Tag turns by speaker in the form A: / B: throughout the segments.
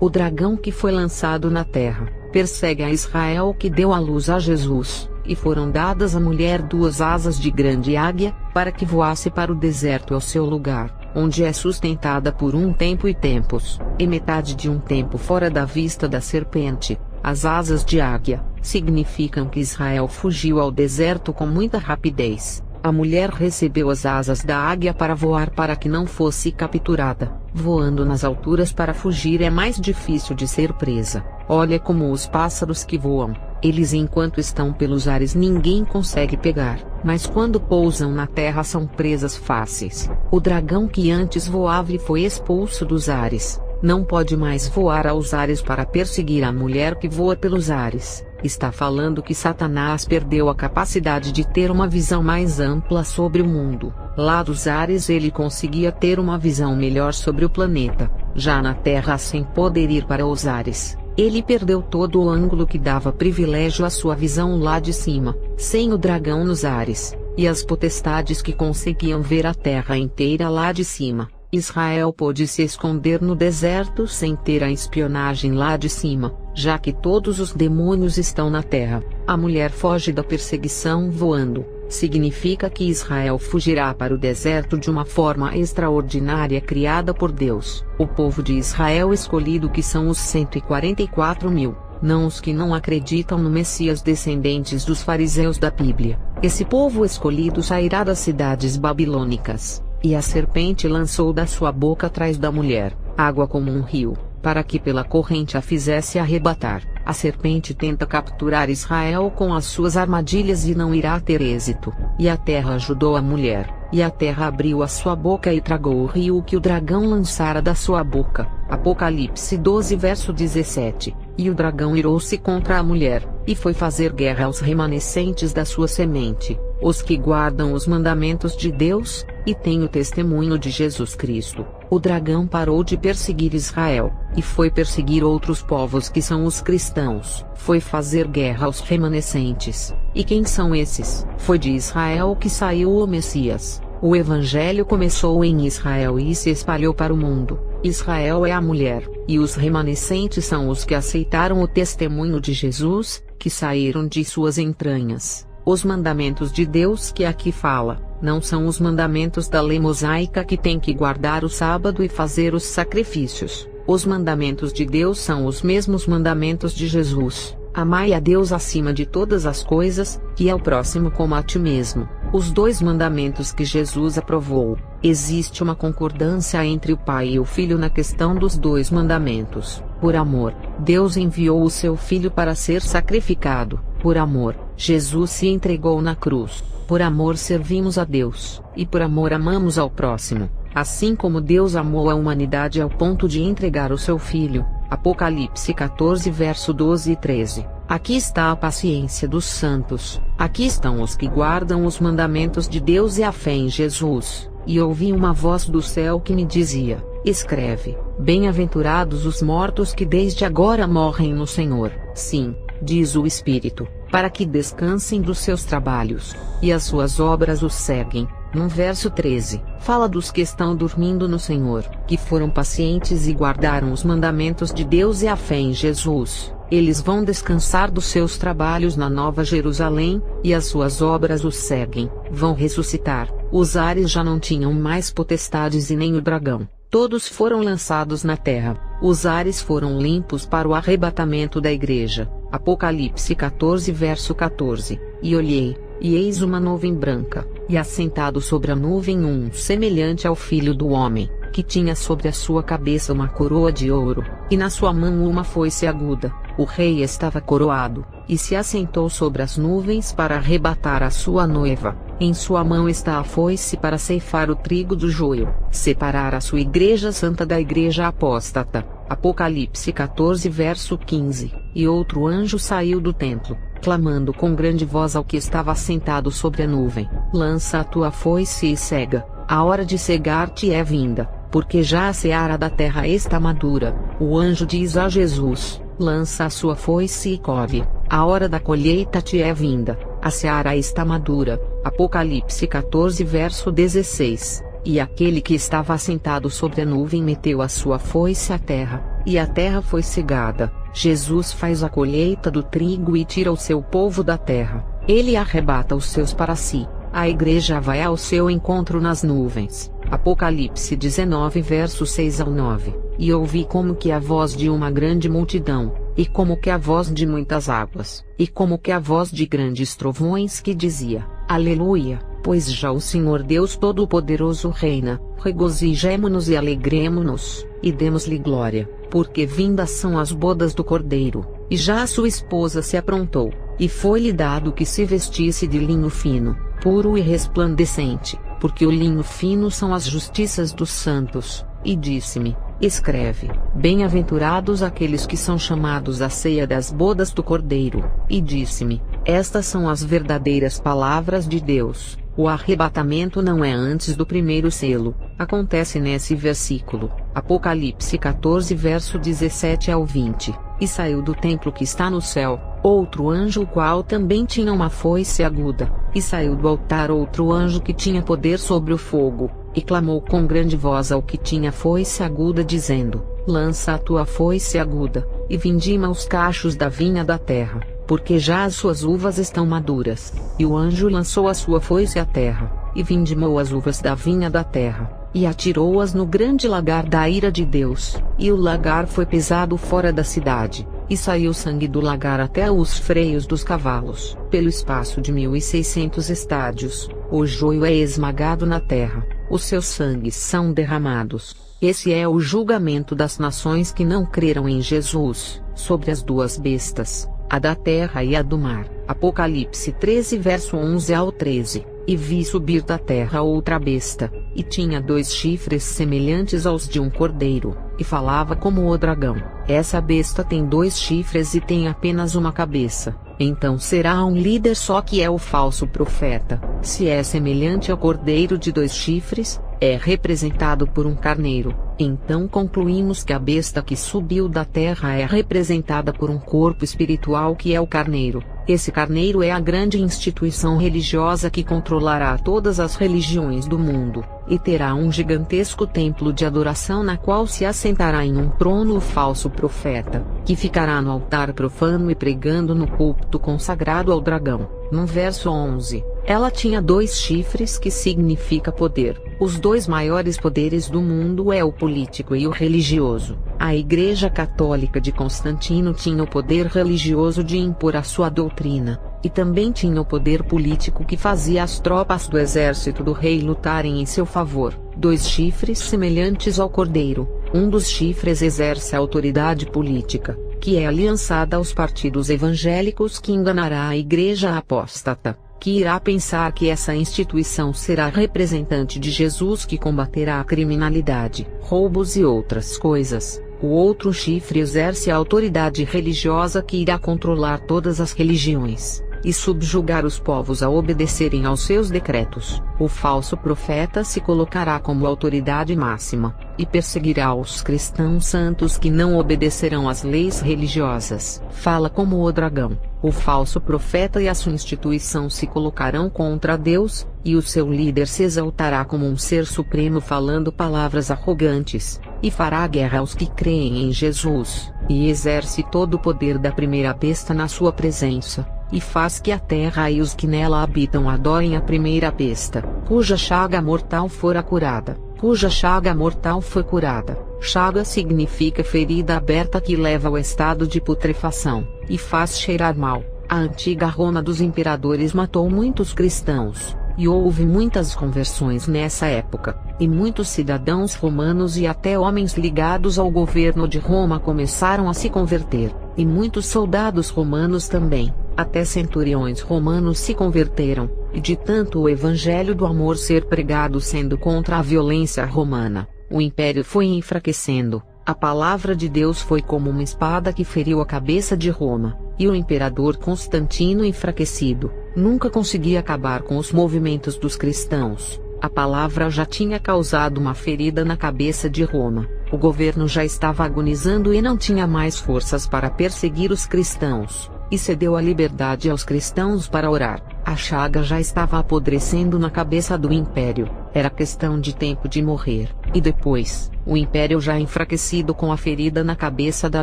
A: O dragão que foi lançado na terra, persegue a Israel que deu à luz a Jesus, e foram dadas à mulher 2 asas de grande águia, para que voasse para o deserto ao seu lugar, onde é sustentada por um tempo e tempos, e metade de um tempo fora da vista da serpente. As asas de águia significam que Israel fugiu ao deserto com muita rapidez. A mulher recebeu as asas da águia para voar para que não fosse capturada. Voando nas alturas para fugir é mais difícil de ser presa. Olha como os pássaros que voam. Eles enquanto estão pelos ares ninguém consegue pegar, mas quando pousam na terra são presas fáceis. O dragão que antes voava e foi expulso dos ares, não pode mais voar aos ares para perseguir a mulher que voa pelos ares. Está falando que Satanás perdeu a capacidade de ter uma visão mais ampla sobre o mundo. Lá dos ares ele conseguia ter uma visão melhor sobre o planeta. Já na terra, sem poder ir para os ares, ele perdeu todo o ângulo que dava privilégio à sua visão lá de cima. Sem o dragão nos ares, e as potestades que conseguiam ver a terra inteira lá de cima, Israel pôde se esconder no deserto sem ter a espionagem lá de cima, já que todos os demônios estão na terra. A mulher foge da perseguição voando. Significa que Israel fugirá para o deserto de uma forma extraordinária criada por Deus. O povo de Israel escolhido, que são os 144.000, não os que não acreditam no Messias, descendentes dos fariseus da Bíblia. Esse povo escolhido sairá das cidades babilônicas. E a serpente lançou da sua boca atrás da mulher, água como um rio, para que pela corrente a fizesse arrebatar. A serpente tenta capturar Israel com as suas armadilhas e não irá ter êxito. E a terra ajudou a mulher, e a terra abriu a sua boca e tragou o rio que o dragão lançara da sua boca. Apocalipse 12 verso 17. E o dragão irou-se contra a mulher, e foi fazer guerra aos remanescentes da sua semente, os que guardam os mandamentos de Deus, e têm o testemunho de Jesus Cristo. O dragão parou de perseguir Israel, e foi perseguir outros povos que são os cristãos. Foi fazer guerra aos remanescentes. E quem são esses? Foi de Israel que saiu o Messias. O evangelho começou em Israel e se espalhou para o mundo. Israel é a mulher, e os remanescentes são os que aceitaram o testemunho de Jesus, que saíram de suas entranhas. Os mandamentos de Deus que aqui fala, não são os mandamentos da lei mosaica que tem que guardar o sábado e fazer os sacrifícios. Os mandamentos de Deus são os mesmos mandamentos de Jesus. Amai a Deus acima de todas as coisas, e ao próximo como a ti mesmo. Os 2 mandamentos que Jesus aprovou. Existe uma concordância entre o Pai e o Filho na questão dos 2 mandamentos. Por amor, Deus enviou o seu Filho para ser sacrificado. Por amor, Jesus se entregou na cruz. Por amor servimos a Deus, e por amor amamos ao próximo. Assim como Deus amou a humanidade ao ponto de entregar o seu Filho. Apocalipse 14 verso 12 e 13. Aqui está a paciência dos santos. Aqui estão os que guardam os mandamentos de Deus e a fé em Jesus. E ouvi uma voz do céu que me dizia: escreve, bem-aventurados os mortos que desde agora morrem no Senhor. Sim, diz o Espírito, para que descansem dos seus trabalhos, e as suas obras os seguem. No verso 13, fala dos que estão dormindo no Senhor, que foram pacientes e guardaram os mandamentos de Deus e a fé em Jesus. Eles vão descansar dos seus trabalhos na Nova Jerusalém, e as suas obras os seguem. Vão ressuscitar. Os ares já não tinham mais potestades e nem o dragão. Todos foram lançados na terra. Os ares foram limpos para o arrebatamento da igreja. Apocalipse 14 verso 14. E olhei, e eis uma nuvem branca, e assentado sobre a nuvem um semelhante ao Filho do Homem, que tinha sobre a sua cabeça uma coroa de ouro, e na sua mão uma foice aguda. O rei estava coroado, e se assentou sobre as nuvens para arrebatar a sua noiva. Em sua mão está a foice para ceifar o trigo do joio, separar a sua igreja santa da igreja apóstata. Apocalipse 14 verso 15. E outro anjo saiu do templo, clamando com grande voz ao que estava assentado sobre a nuvem: lança a tua foice e cega, a hora de cegar-te é vinda, porque já a seara da terra está madura. O anjo diz a Jesus: lança a sua foice e colhe, a hora da colheita te é vinda, a seara está madura. Apocalipse 14 verso 16. E aquele que estava assentado sobre a nuvem meteu a sua foice à terra, e a terra foi cegada. Jesus faz a colheita do trigo e tira o seu povo da terra. Ele arrebata os seus para si. A igreja vai ao seu encontro nas nuvens. Apocalipse 19 versos 6 ao 9. E ouvi como que a voz de uma grande multidão, e como que a voz de muitas águas, e como que a voz de grandes trovões que dizia: Aleluia, pois já o Senhor Deus Todo-Poderoso reina. Regozijemo-nos e alegremo-nos, e demos-lhe glória, porque vindas são as bodas do Cordeiro, e já a sua esposa se aprontou, e foi-lhe dado que se vestisse de linho fino, puro e resplandecente, porque o linho fino são as justiças dos santos. E disse-me: escreve: bem-aventurados aqueles que são chamados à ceia das bodas do Cordeiro. E disse-me: estas são as verdadeiras palavras de Deus. O arrebatamento não é antes do primeiro selo, acontece nesse versículo. Apocalipse 14 verso 17 ao 20. E saiu do templo que está no céu outro anjo, o qual também tinha uma foice aguda, e saiu do altar outro anjo que tinha poder sobre o fogo, e clamou com grande voz ao que tinha foice aguda, dizendo: lança a tua foice aguda, e vindima os cachos da vinha da terra, porque já as suas uvas estão maduras. E o anjo lançou a sua foice à terra, e vindimou as uvas da vinha da terra, e atirou-as no grande lagar da ira de Deus, e o lagar foi pesado fora da cidade, e saiu sangue do lagar até os freios dos cavalos. Pelo espaço de 1.600 estádios, o joio é esmagado na terra, os seus sangues são derramados. Esse é o julgamento das nações que não creram em Jesus, sobre as duas bestas, a da terra e a do mar. Apocalipse 13 verso 11 ao 13. E vi subir da terra outra besta, e tinha 2 chifres semelhantes aos de um cordeiro, e falava como o dragão. Essa besta tem 2 chifres e tem apenas uma cabeça. Então será um líder só, que é o falso profeta. Se é semelhante ao cordeiro de 2 chifres, é representado por um carneiro. Então concluímos que a besta que subiu da terra é representada por um corpo espiritual, que é o carneiro. Esse carneiro é a grande instituição religiosa que controlará todas as religiões do mundo, e terá um gigantesco templo de adoração na qual se assentará em um trono o falso profeta, que ficará no altar profano e pregando no púlpito consagrado ao dragão. No verso 11, ela tinha 2 chifres, que significa poder. Os 2 maiores poderes do mundo é o político e o religioso. A Igreja Católica de Constantino tinha o poder religioso de impor a sua doutrina, e também tinha o poder político, que fazia as tropas do exército do rei lutarem em seu favor. 2 chifres semelhantes ao cordeiro. Um dos chifres exerce a autoridade política, que é aliançada aos partidos evangélicos, que enganará a igreja apóstata, que irá pensar que essa instituição será representante de Jesus, que combaterá a criminalidade, roubos e outras coisas. O outro chifre exerce a autoridade religiosa, que irá controlar todas as religiões, e subjugar os povos a obedecerem aos seus decretos. O falso profeta se colocará como autoridade máxima, e perseguirá os cristãos santos que não obedecerão às leis religiosas. Fala como o dragão. O falso profeta e a sua instituição se colocarão contra Deus, e o seu líder se exaltará como um ser supremo, falando palavras arrogantes, e fará guerra aos que creem em Jesus, e exerce todo o poder da primeira besta na sua presença, e faz que a terra e os que nela habitam adorem a primeira besta, cuja chaga mortal fora curada. Cuja chaga mortal foi curada. Chaga significa ferida aberta que leva ao estado de putrefação, e faz cheirar mal. A antiga Roma dos imperadores matou muitos cristãos, e houve muitas conversões nessa época, e muitos cidadãos romanos e até homens ligados ao governo de Roma começaram a se converter, e muitos soldados romanos também. Até centuriões romanos se converteram, e de tanto o evangelho do amor ser pregado sendo contra a violência romana, o império foi enfraquecendo. A palavra de Deus foi como uma espada que feriu a cabeça de Roma, e o imperador Constantino, enfraquecido, nunca conseguia acabar com os movimentos dos cristãos. A palavra já tinha causado uma ferida na cabeça de Roma. O governo já estava agonizando e não tinha mais forças para perseguir os cristãos, e cedeu a liberdade aos cristãos para orar. A chaga já estava apodrecendo na cabeça do império, era questão de tempo de morrer, e depois, o império já enfraquecido com a ferida na cabeça da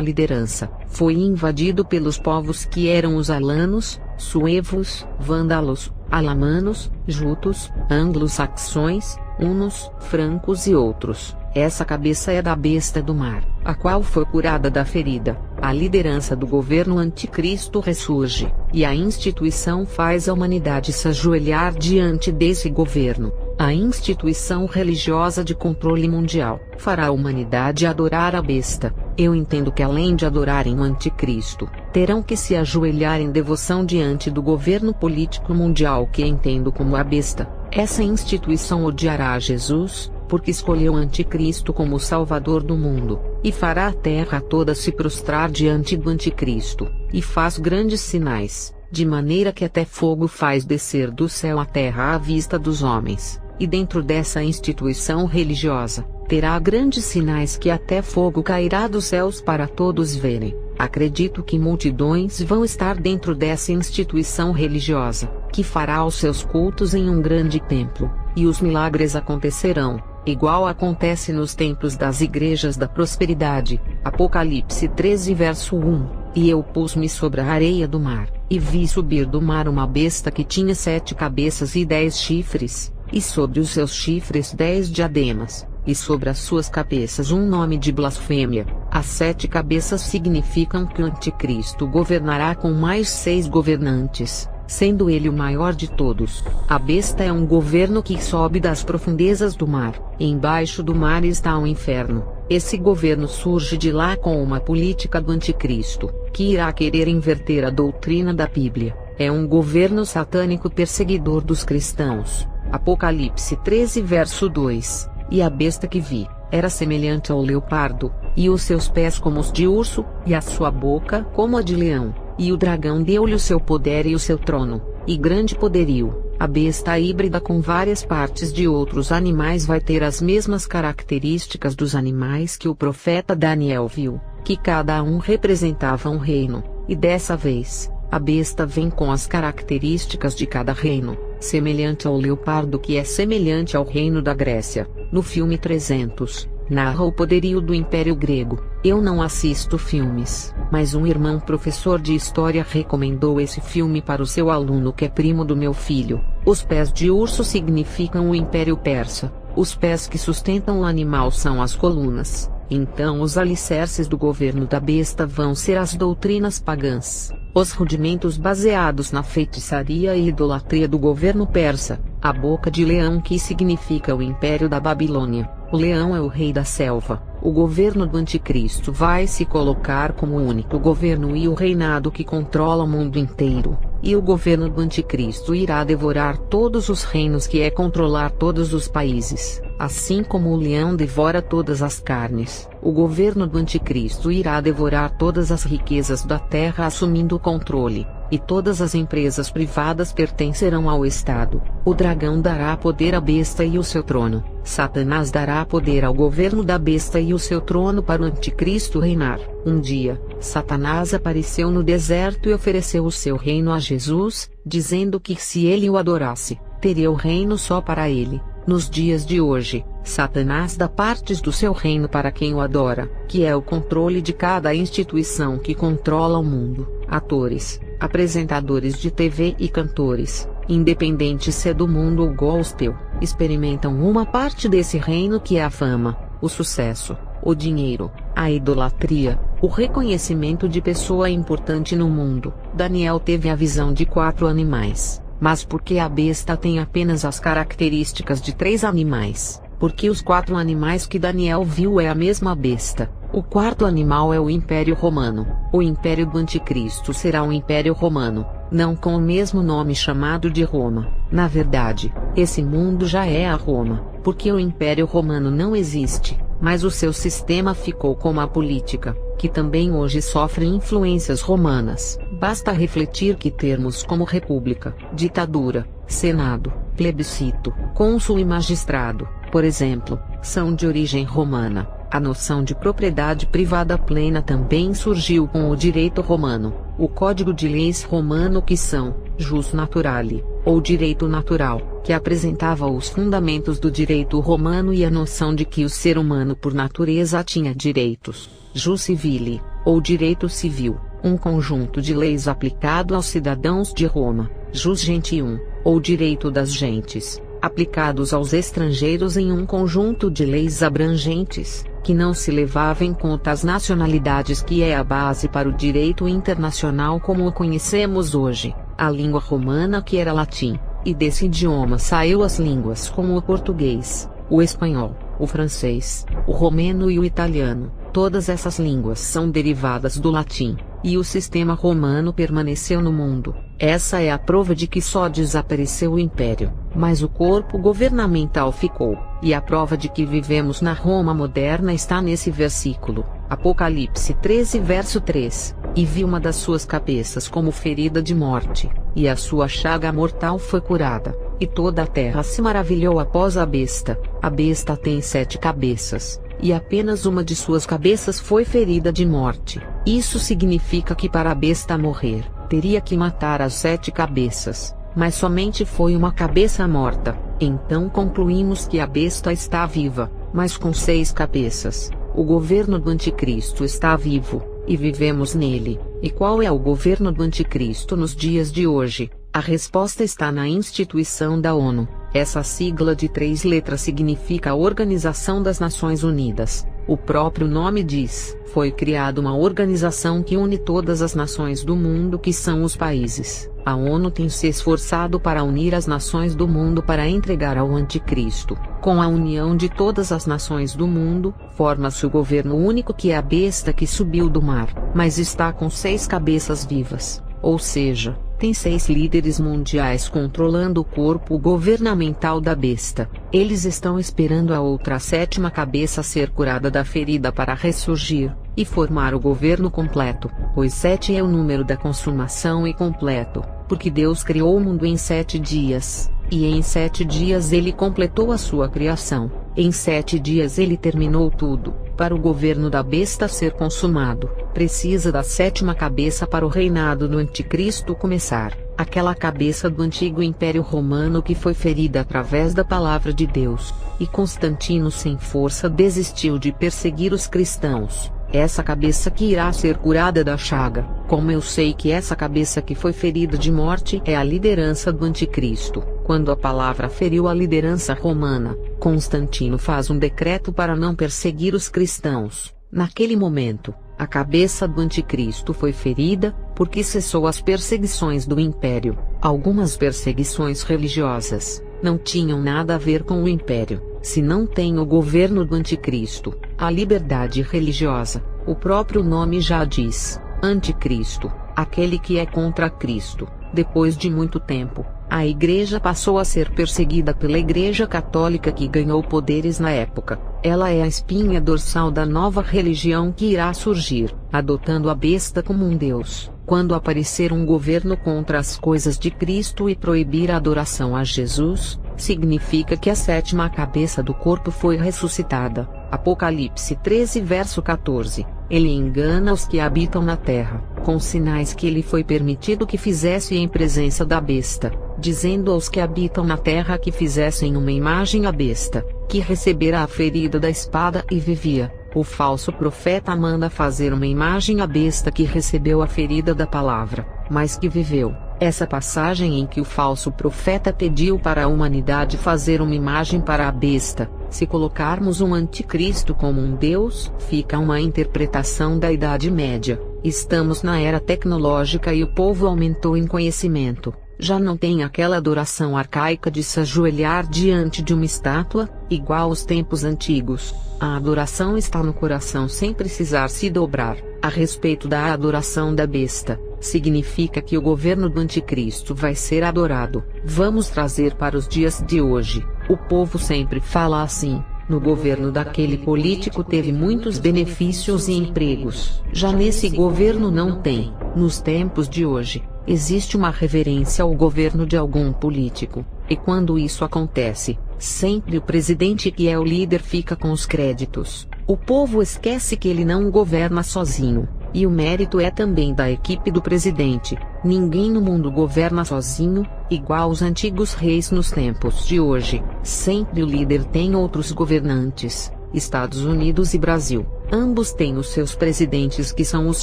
A: liderança, foi invadido pelos povos que eram os alanos, suevos, vândalos, alamanos, jutos, anglo-saxões, hunos, francos e outros. Essa cabeça é da besta do mar, a qual foi curada da ferida. A liderança do governo anticristo ressurge, e a instituição faz a humanidade se ajoelhar diante desse governo. A instituição religiosa de controle mundial fará a humanidade adorar a besta. Eu entendo que além de adorarem o anticristo, terão que se ajoelhar em devoção diante do governo político mundial que entendo como a besta. Essa instituição odiará a Jesus, porque escolheu o anticristo como o salvador do mundo, e fará a terra toda se prostrar diante do anticristo, e faz grandes sinais, de maneira que até fogo faz descer do céu à terra à vista dos homens, e dentro dessa instituição religiosa, terá grandes sinais que até fogo cairá dos céus para todos verem. Acredito que multidões vão estar dentro dessa instituição religiosa, que fará os seus cultos em um grande templo, e os milagres acontecerão, igual acontece nos templos das igrejas da prosperidade. Apocalipse 13 verso 1. E eu pus-me sobre a areia do mar, e vi subir do mar uma besta que tinha 7 cabeças e 10 chifres, e sobre os seus chifres 10 diademas, e sobre as suas cabeças um nome de blasfêmia. As 7 cabeças significam que o anticristo governará com mais 6 governantes, sendo ele o maior de todos. A besta é um governo que sobe das profundezas do mar, e embaixo do mar está o inferno. Esse governo surge de lá com uma política do anticristo, que irá querer inverter a doutrina da Bíblia. É um governo satânico perseguidor dos cristãos. Apocalipse 13 verso 2. E a besta que vi, era semelhante ao leopardo, e os seus pés como os de urso, e a sua boca como a de leão. E o dragão deu-lhe o seu poder e o seu trono, e grande poderio. A besta híbrida com várias partes de outros animais vai ter as mesmas características dos animais que o profeta Daniel viu, que cada um representava um reino, e dessa vez, a besta vem com as características de cada reino, semelhante ao leopardo que é semelhante ao reino da Grécia. No filme 300, narra o poderio do Império Grego. Eu não assisto filmes, mas um irmão professor de história recomendou esse filme para o seu aluno que é primo do meu filho. Os pés de urso significam o Império Persa. Os pés que sustentam o animal são as colunas. Então os alicerces do governo da besta vão ser as doutrinas pagãs, os rudimentos baseados na feitiçaria e idolatria do governo persa, a boca de leão que significa o império da Babilônia. O leão é o rei da selva. O governo do anticristo vai se colocar como o único governo e o reinado que controla o mundo inteiro. E o governo do anticristo irá devorar todos os reinos, que é controlar todos os países, assim como o leão devora todas as carnes. O governo do anticristo irá devorar todas as riquezas da terra assumindo o controle, e todas as empresas privadas pertencerão ao Estado. O dragão dará poder à besta e o seu trono. Satanás dará poder ao governo da besta e o seu trono para o anticristo reinar. Um dia, Satanás apareceu no deserto e ofereceu o seu reino a Jesus, dizendo que se ele o adorasse, teria o reino só para ele. Nos dias de hoje, Satanás dá partes do seu reino para quem o adora, que é o controle de cada instituição que controla o mundo. Atores, apresentadores de TV e cantores, independente se é do mundo ou gospel, experimentam uma parte desse reino que é a fama, o sucesso, o dinheiro, a idolatria, o reconhecimento de pessoa importante no mundo. Daniel teve a visão de 4 animais. Mas por que a besta tem apenas as características de 3 animais? Porque os 4 animais que Daniel viu é a mesma besta. O 4º animal é o Império Romano. O Império do Anticristo será um Império Romano, não com o mesmo nome chamado de Roma. Na verdade, esse mundo já é a Roma, porque o Império Romano não existe, mas o seu sistema ficou como a política, que também hoje sofre influências romanas. Basta refletir que termos como república, ditadura, senado, plebiscito, cônsul e magistrado, por exemplo, são de origem romana. A noção de propriedade privada plena também surgiu com o direito romano. o código de leis romano que são, jus naturale, ou direito natural, que apresentava os fundamentos do direito romano e a noção de que o ser humano por natureza tinha direitos, jus civile, ou direito civil, um conjunto de leis aplicado aos cidadãos de Roma, jus gentium, ou direito das gentes, aplicados aos estrangeiros em um conjunto de leis abrangentes, que não se levava em conta as nacionalidades, que é a base para o direito internacional como o conhecemos hoje, a língua romana que era latim, e desse idioma saiu as línguas como o português, o espanhol, o francês, o romeno e o italiano. Todas essas línguas são derivadas do latim, e o sistema romano permaneceu no mundo. Essa é a prova de que só desapareceu o império, mas o corpo governamental ficou, e a prova de que vivemos na Roma moderna está nesse versículo, Apocalipse 13 verso 3, e vi uma das suas cabeças como ferida de morte, e a sua chaga mortal foi curada, e toda a terra se maravilhou após a besta. A besta tem 7 cabeças, e apenas uma de suas cabeças foi ferida de morte. Isso significa que para a besta morrer, teria que matar as 7 cabeças, mas somente foi uma cabeça morta. Então concluímos que a besta está viva, mas com 6 cabeças. O governo do anticristo está vivo, e vivemos nele. E qual é o governo do anticristo nos dias de hoje? A resposta está na instituição da ONU. Essa sigla de 3 letras significa a Organização das Nações Unidas. O próprio nome diz, foi criada uma organização que une todas as nações do mundo, que são os países. A ONU tem se esforçado para unir as nações do mundo para entregar ao anticristo. Com a união de todas as nações do mundo, forma-se o governo único, que é a besta que subiu do mar, mas está com 6 cabeças vivas, ou seja, tem 6 líderes mundiais controlando o corpo governamental da besta. Eles estão esperando a outra 7ª cabeça ser curada da ferida para ressurgir, e formar o governo completo, pois 7 é o número da consumação e completo, porque Deus criou o mundo em 7 dias, e em 7 dias ele completou a sua criação. Em 7 dias ele terminou tudo. Para o governo da besta ser consumado, precisa da 7ª cabeça para o reinado do anticristo começar, aquela cabeça do antigo Império Romano que foi ferida através da palavra de Deus, e Constantino sem força desistiu de perseguir os cristãos. Essa cabeça que irá ser curada da chaga. Como eu sei que essa cabeça que foi ferida de morte é a liderança do anticristo? Quando a palavra feriu a liderança romana, Constantino faz um decreto para não perseguir os cristãos. Naquele momento, a cabeça do anticristo foi ferida, porque cessou as perseguições do império. Algumas perseguições religiosas não tinham nada a ver com o império. Se não tem o governo do anticristo, a liberdade religiosa, o próprio nome já diz, anticristo, aquele que é contra Cristo. Depois de muito tempo, a igreja passou a ser perseguida pela Igreja Católica, que ganhou poderes na época. Ela é a espinha dorsal da nova religião que irá surgir, adotando a besta como um deus. Quando aparecer um governo contra as coisas de Cristo e proibir a adoração a Jesus, significa que a 7ª cabeça do corpo foi ressuscitada. Apocalipse 13 verso 14. Ele engana os que habitam na terra, com sinais que ele foi permitido que fizesse em presença da besta, dizendo aos que habitam na terra que fizessem uma imagem à besta, que recebera a ferida da espada e vivia. O falso profeta manda fazer uma imagem à besta que recebeu a ferida da palavra, mas que viveu. Essa passagem em que o falso profeta pediu para a humanidade fazer uma imagem para a besta, se colocarmos um anticristo como um deus, fica uma interpretação da Idade Média. Estamos na era tecnológica e o povo aumentou em conhecimento. Já não tem aquela adoração arcaica de se ajoelhar diante de uma estátua, igual aos tempos antigos. A adoração está no coração sem precisar se dobrar. A respeito da adoração da besta, significa que o governo do anticristo vai ser adorado. Vamos trazer para os dias de hoje. O povo sempre fala assim: no governo daquele político teve muitos benefícios e empregos. Já nesse governo não tem. Nos tempos de hoje, existe uma reverência ao governo de algum político, e quando isso acontece, sempre o presidente, que é o líder, fica com os créditos. O povo esquece que ele não governa sozinho. E o mérito é também da equipe do presidente. Ninguém no mundo governa sozinho, igual os antigos reis nos tempos de hoje. Sempre o líder tem outros governantes. Estados Unidos e Brasil, ambos têm os seus presidentes que são os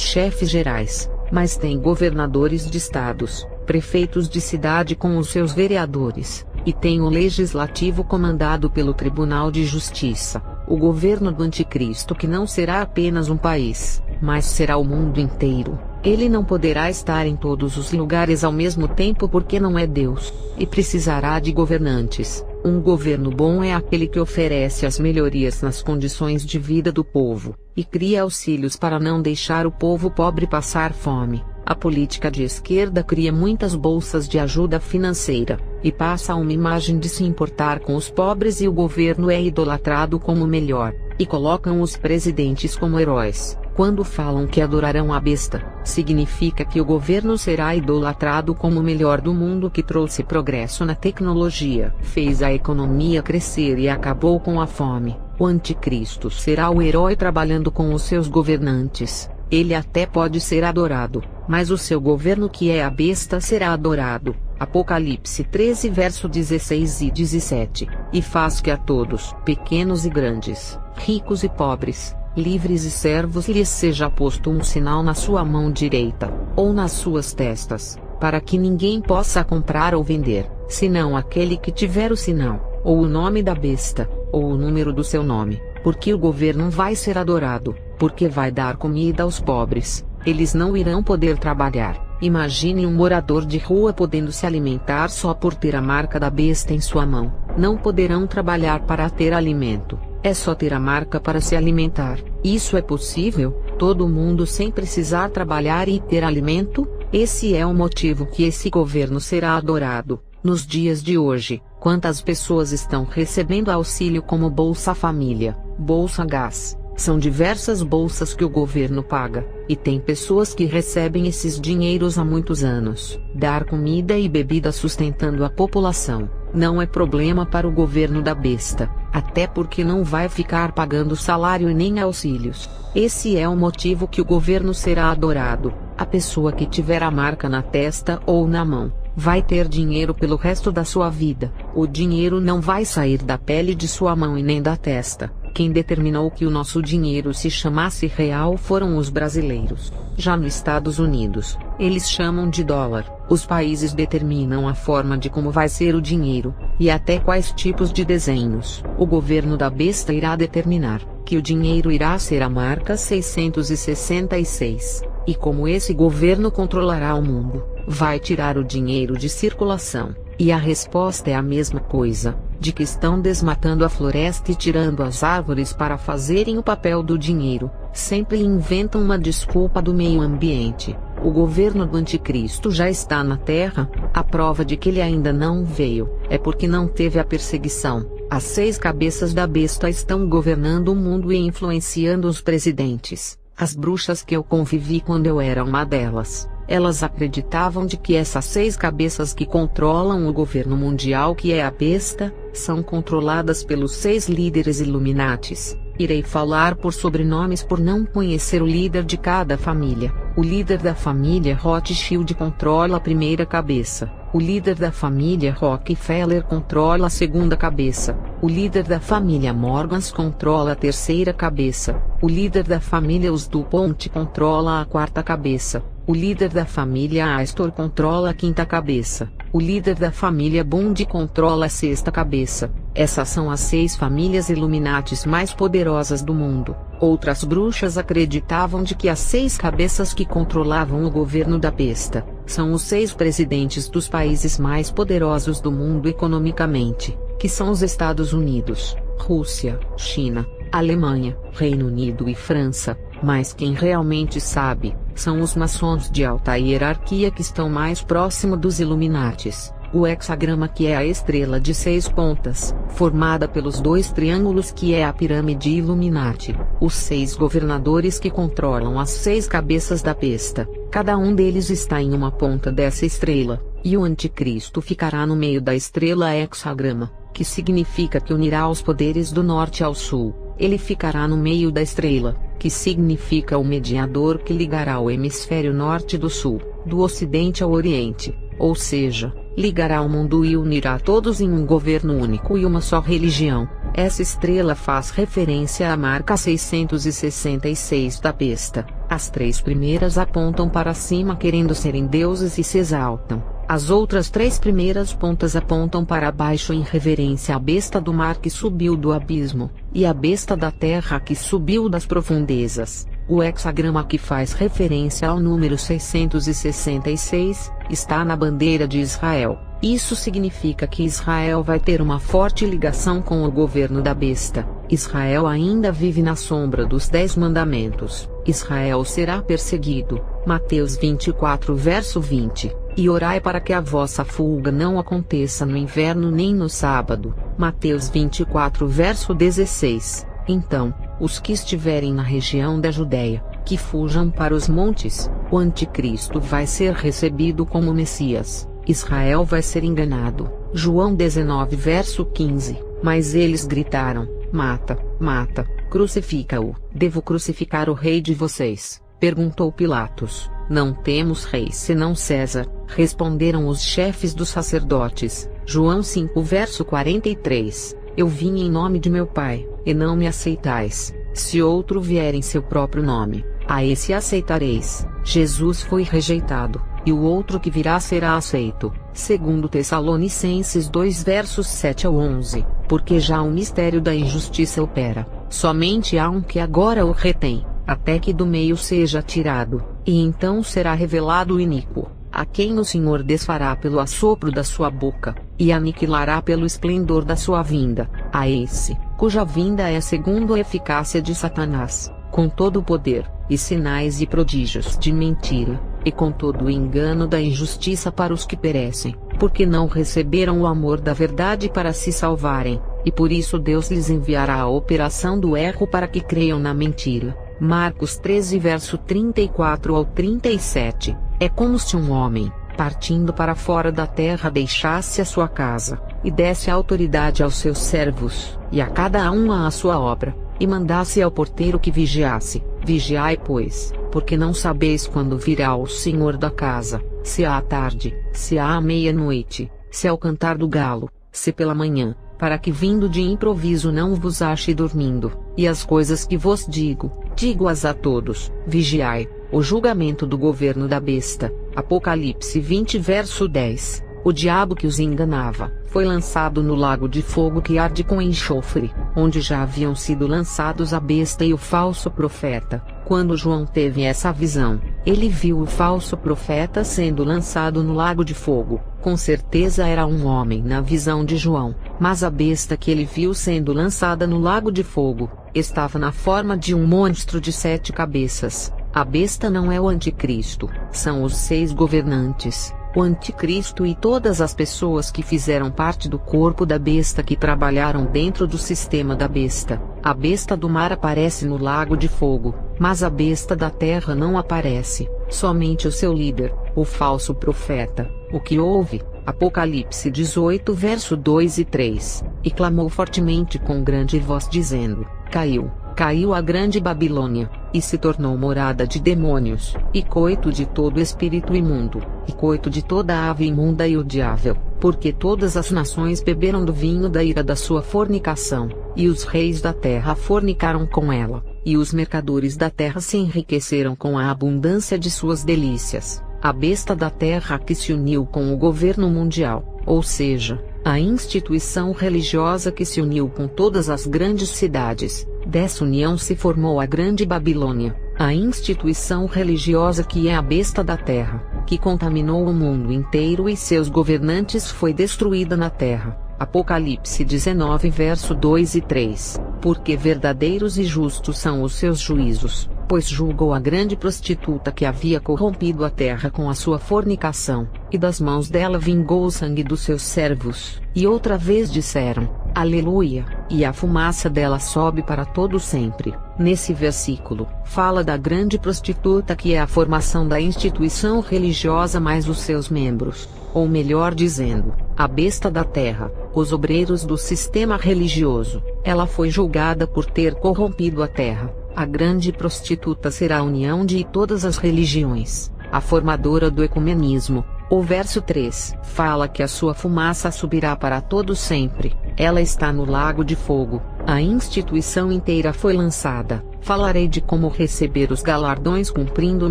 A: chefes gerais, mas têm governadores de estados, prefeitos de cidade com os seus vereadores, e tem o legislativo comandado pelo Tribunal de Justiça. O governo do Anticristo, que não será apenas um país, mas será o mundo inteiro. Ele não poderá estar em todos os lugares ao mesmo tempo porque não é Deus, e precisará de governantes. Um governo bom é aquele que oferece as melhorias nas condições de vida do povo, e cria auxílios para não deixar o povo pobre passar fome. A política de esquerda cria muitas bolsas de ajuda financeira, e passa uma imagem de se importar com os pobres, e o governo é idolatrado como o melhor, e colocam os presidentes como heróis. Quando falam que adorarão a besta, significa que o governo será idolatrado como o melhor do mundo, que trouxe progresso na tecnologia, fez a economia crescer e acabou com a fome. O anticristo será o herói trabalhando com os seus governantes. Ele até pode ser adorado, mas o seu governo, que é a besta, será adorado. Apocalipse 13 verso 16 e 17. E faz que a todos, pequenos e grandes, ricos e pobres, livres e servos, lhes seja posto um sinal na sua mão direita, ou nas suas testas, para que ninguém possa comprar ou vender, senão aquele que tiver o sinal, ou o nome da besta, ou o número do seu nome, porque o governo vai ser adorado, porque vai dar comida aos pobres. Eles não irão poder trabalhar. Imagine um morador de rua podendo se alimentar só por ter a marca da besta em sua mão. Não poderão trabalhar para ter alimento. É só ter a marca para se alimentar. Isso é possível? Todo mundo sem precisar trabalhar e ter alimento? Esse é o motivo que esse governo será adorado. Nos dias de hoje, quantas pessoas estão recebendo auxílio como Bolsa Família, Bolsa Gás? São diversas bolsas que o governo paga, e tem pessoas que recebem esses dinheiros há muitos anos. Dar comida e bebida sustentando a população, não é problema para o governo da besta, até porque não vai ficar pagando salário e nem auxílios. Esse é o motivo que o governo será adorado. A pessoa que tiver a marca na testa ou na mão, vai ter dinheiro pelo resto da sua vida. O dinheiro não vai sair da pele de sua mão e nem da testa. Quem determinou que o nosso dinheiro se chamasse real foram os brasileiros. Já nos Estados Unidos, eles chamam de dólar. Os países determinam a forma de como vai ser o dinheiro, e até quais tipos de desenhos. O governo da besta irá determinar que o dinheiro irá ser a marca 666. E como esse governo controlará o mundo, vai tirar o dinheiro de circulação. E a resposta é a mesma coisa, de que estão desmatando a floresta e tirando as árvores para fazerem o papel do dinheiro. Sempre inventam uma desculpa do meio ambiente. O governo do anticristo já está na Terra. A prova de que ele ainda não veio, é porque não teve a perseguição. As 6 cabeças da besta estão governando o mundo e influenciando os presidentes. As bruxas que eu convivi quando eu era uma delas, elas acreditavam de que essas 6 cabeças que controlam o governo mundial, que é a besta, são controladas pelos 6 líderes Illuminatis. Irei falar por sobrenomes por não conhecer o líder de cada família. O líder da família Rothschild controla a primeira cabeça. O líder da família Rockefeller controla a segunda cabeça. O líder da família Morgans controla a terceira cabeça. O líder da família Os DuPont controla a quarta cabeça. O líder da família Astor controla a quinta cabeça. O líder da família Bund controla a sexta cabeça. Essas são as 6 famílias Illuminatis mais poderosas do mundo. Outras bruxas acreditavam de que as 6 cabeças que controlavam o governo da besta são os 6 presidentes dos países mais poderosos do mundo economicamente, que são os Estados Unidos, Rússia, China, Alemanha, Reino Unido e França. Mas quem realmente sabe, são os maçons de alta hierarquia que estão mais próximo dos Illuminatis. O hexagrama, que é a estrela de 6 pontas, formada pelos 2 triângulos, que é a pirâmide Illuminati. Os 6 governadores que controlam as 6 cabeças da besta, cada um deles está em uma ponta dessa estrela, e o anticristo ficará no meio da estrela hexagrama, que significa que unirá os poderes do norte ao sul. Ele ficará no meio da estrela, que significa o mediador que ligará o hemisfério norte do sul, do ocidente ao oriente, ou seja, ligará o mundo e unirá todos em um governo único e uma só religião. Essa estrela faz referência à marca 666 da besta. As 3 primeiras apontam para cima querendo serem deuses e se exaltam. As outras 3 primeiras pontas apontam para baixo em reverência à besta do mar que subiu do abismo, e à besta da terra que subiu das profundezas. O hexagrama que faz referência ao número 666, está na bandeira de Israel. Isso significa que Israel vai ter uma forte ligação com o governo da besta. Israel ainda vive na sombra dos 10 mandamentos. Israel será perseguido. Mateus 24 verso 20. E orai para que a vossa fuga não aconteça no inverno nem no sábado. Mateus 24 verso 16. Então, os que estiverem na região da Judéia, que fujam para os montes. O anticristo vai ser recebido como Messias. Israel vai ser enganado. João 19 verso 15. Mas eles gritaram: mata, mata, crucifica-o. Devo crucificar o rei de vocês? Perguntou Pilatos. Não temos rei senão César, responderam os chefes dos sacerdotes. João 5 verso 43. Eu vim em nome de meu Pai, e não me aceitais. Se outro vier em seu próprio nome, a esse aceitareis. Jesus foi rejeitado, e o outro que virá será aceito. Segundo Tessalonicenses 2 versos 7 ao 11. Porque já o mistério da injustiça opera. Somente há um que agora o retém, até que do meio seja tirado, e então será revelado o iníquo, a quem o Senhor desfará pelo assopro da sua boca, e aniquilará pelo esplendor da sua vinda. A esse, cuja vinda é segundo a eficácia de Satanás, com todo o poder, e sinais e prodígios de mentira, e com todo o engano da injustiça para os que perecem, porque não receberam o amor da verdade para se salvarem, e por isso Deus lhes enviará a operação do erro para que creiam na mentira. Marcos 13 verso 34 ao 37. É como se um homem, partindo para fora da terra, deixasse a sua casa, e desse autoridade aos seus servos, e a cada um a sua obra, e mandasse ao porteiro que vigiasse. Vigiai, pois, porque não sabeis quando virá o Senhor da casa, se à tarde, se à meia-noite, se ao cantar do galo, se pela manhã, para que vindo de improviso não vos ache dormindo. E as coisas que vos digo, digo-as a todos. Vigiai. O julgamento do governo da besta. Apocalipse 20 verso 10. O diabo que os enganava, foi lançado no lago de fogo que arde com enxofre, onde já haviam sido lançados a besta e o falso profeta. Quando João teve essa visão, ele viu o falso profeta sendo lançado no lago de fogo. Com certeza era um homem na visão de João, mas a besta que ele viu sendo lançada no lago de fogo, estava na forma de um monstro de 7 cabeças. A besta não é o anticristo, são os 6 governantes. O anticristo e todas as pessoas que fizeram parte do corpo da besta que trabalharam dentro do sistema da besta. A besta do mar aparece no lago de fogo, mas a besta da terra não aparece, somente o seu líder, o falso profeta. O que houve? Apocalipse 18 verso 2 e 3. E clamou fortemente com grande voz dizendo: Caiu, caiu a grande Babilônia, e se tornou morada de demônios, e coito de todo espírito imundo, e coito de toda ave imunda e odiável, porque todas as nações beberam do vinho da ira da sua fornicação, e os reis da terra fornicaram com ela, e os mercadores da terra se enriqueceram com a abundância de suas delícias. A besta da terra que se uniu com o governo mundial, ou seja, a instituição religiosa que se uniu com todas as grandes cidades. Dessa união se formou a grande Babilônia, a instituição religiosa que é a besta da terra, que contaminou o mundo inteiro e seus governantes, foi destruída na terra. Apocalipse 19 verso 2 e 3. Porque verdadeiros e justos são os seus juízos, pois julgou a grande prostituta que havia corrompido a terra com a sua fornicação, e das mãos dela vingou o sangue dos seus servos. E outra vez disseram: Aleluia, e a fumaça dela sobe para todo sempre. Nesse versículo, fala da grande prostituta que é a formação da instituição religiosa mais os seus membros, ou melhor dizendo, a besta da terra, os obreiros do sistema religioso. Ela foi julgada por ter corrompido a terra, A grande prostituta será a união de todas as religiões, a formadora do ecumenismo. O verso 3 fala que a sua fumaça subirá para todo sempre. Ela está no lago de fogo. A instituição inteira foi lançada. Falarei de como receber os galardões cumprindo o